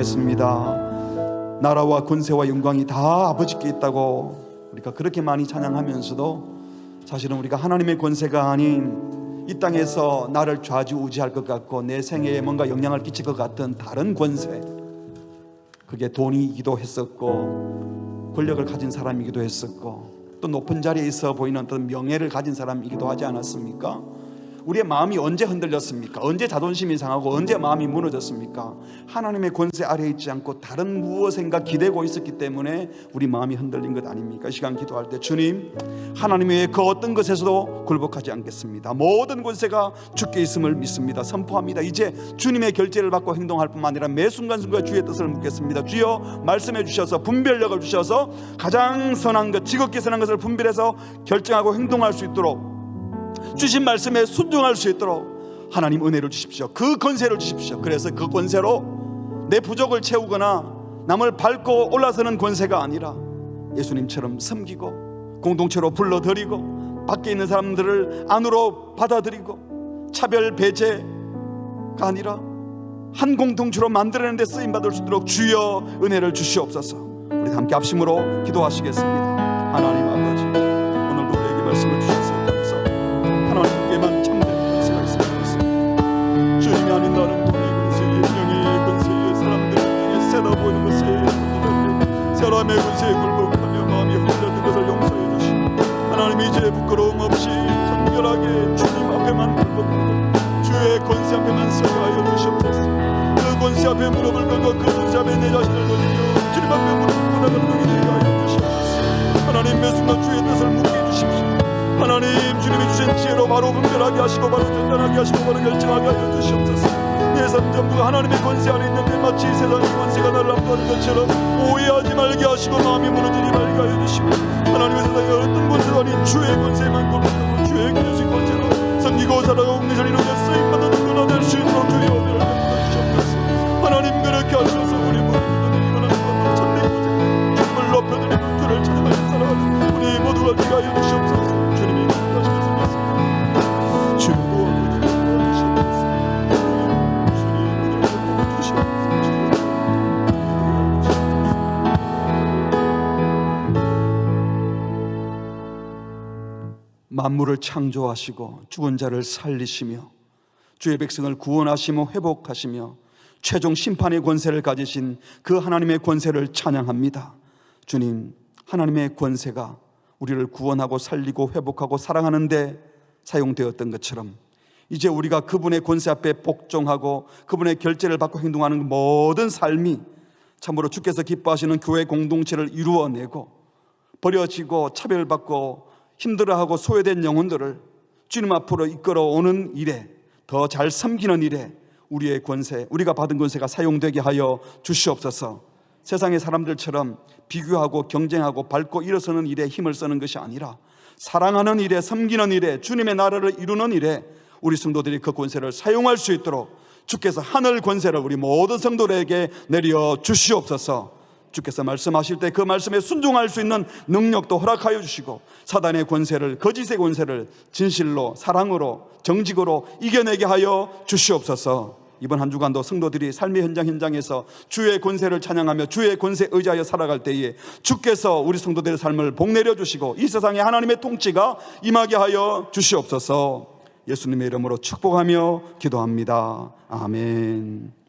기도하겠습니다. 나라와 권세와 영광이 다 아버지께 있다고 우리가 그렇게 많이 찬양하면서도 사실은 우리가 하나님의 권세가 아닌 이 땅에서 나를 좌지우지할 것 같고 내 생애에 뭔가 영향을 끼칠 것 같은 다른 권세, 그게 돈이기도 했었고 권력을 가진 사람이기도 했었고 또 높은 자리에 있어 보이는 어떤 명예를 가진 사람이기도 하지 않았습니까? 우리의 마음이 언제 흔들렸습니까? 언제 자존심이 상하고 언제 마음이 무너졌습니까? 하나님의 권세 아래에 있지 않고 다른 무엇인가 기대고 있었기 때문에 우리 마음이 흔들린 것 아닙니까? 이 시간 기도할 때 주님, 하나님 외에 그 어떤 것에서도 굴복하지 않겠습니다. 모든 권세가 주께 있음을 믿습니다. 선포합니다. 이제 주님의 결제를 받고 행동할 뿐만 아니라 매 순간순간 주의 뜻을 묻겠습니다. 주여 말씀해 주셔서 분별력을 주셔서 가장 선한 것, 지극히 선한 것을 분별해서 결정하고 행동할 수 있도록 주신 말씀에 순종할 수 있도록 하나님 은혜를 주십시오. 그 권세를 주십시오. 그래서 그 권세로 내 부족을 채우거나 남을 밟고 올라서는 권세가 아니라 예수님처럼 섬기고 공동체로 불러들이고 밖에 있는 사람들을 안으로 받아들이고 차별 배제가 아니라 한 공동체로 만들어내는 데 쓰임받을 수 있도록 주여 은혜를 주시옵소서. 우리 함께 합심으로 기도하시겠습니다. 하나님 아버지, 오늘도 우리에게 말씀을 주셔서 하나님께만 참된 권세가 있습니다. 주님이 아닌 나는 돈의 권세에, 명예의 권세에, 사람들의 눈에 세다 보이는 것에, 사람의 권세에 굴복하며 마음이 흔들렸던 것을 용서해 주시고 하나님이 이제 부끄러움 없이 정결하게 주님 앞에만 굴복하고 주의 권세 앞에만 서게 하여 주시옵소서. 그 권세 앞에 무릎을 꿇고 그 권세 앞에 내 자신을 돌리며 주님 앞에 무릎을 꿇어가는 눈이 되게 하여 주시옵소서. 하나님 매 순간 주의 뜻을 묻게 해주십시오. 하나님, 주님이 주신 지혜로 바로 분별하게 하시고 바로 결단하게 하시고 바로 결정하게 하여 주시옵소서. 내 삶 전부가 하나님의 권세 안에 있는데 마치 세상의 권세가 나를 압도하는 것처럼 오해하지 말게 하시고 마음이 무너지지 말게 하여 주시고 하나님의 세상에 어떤 권세도 아닌 주의 권세만 고백하고 주의 주신 권세로 섬기고 살아가고 공내전 이루어 쓰임받는 누구나 될 수 있도록 주의 은혜를 베풀어 주시옵소서. 하나님 그렇게 하셔서 우리 모두가 이번한 것도 천대 고생 주님을 높여드리고 주를 찾아가며 살아가는 우리 모두가 되게 하여 주시옵소서. 만물을 창조하시고 죽은 자를 살리시며 주의 백성을 구원하시며 회복하시며 최종 심판의 권세를 가지신 그 하나님의 권세를 찬양합니다. 주님, 하나님의 권세가 우리를 구원하고 살리고 회복하고 사랑하는 데 사용되었던 것처럼 이제 우리가 그분의 권세 앞에 복종하고 그분의 결제를 받고 행동하는 모든 삶이 참으로 주께서 기뻐하시는 교회 공동체를 이루어내고 버려지고 차별받고 힘들어하고 소외된 영혼들을 주님 앞으로 이끌어오는 일에, 더 잘 섬기는 일에 우리의 권세, 우리가 받은 권세가 사용되게 하여 주시옵소서. 세상의 사람들처럼 비교하고 경쟁하고 밟고 일어서는 일에 힘을 쓰는 것이 아니라 사랑하는 일에, 섬기는 일에, 주님의 나라를 이루는 일에 우리 성도들이 그 권세를 사용할 수 있도록 주께서 하늘 권세를 우리 모든 성도들에게 내려 주시옵소서. 주께서 말씀하실 때 그 말씀에 순종할 수 있는 능력도 허락하여 주시고 사단의 권세를, 거짓의 권세를 진실로, 사랑으로, 정직으로 이겨내게 하여 주시옵소서. 이번 한 주간도 성도들이 삶의 현장에서 주의 권세를 찬양하며 주의 권세에 의지하여 살아갈 때에 주께서 우리 성도들의 삶을 복내려 주시고 이 세상에 하나님의 통치가 임하게 하여 주시옵소서. 예수님의 이름으로 축복하며 기도합니다. 아멘.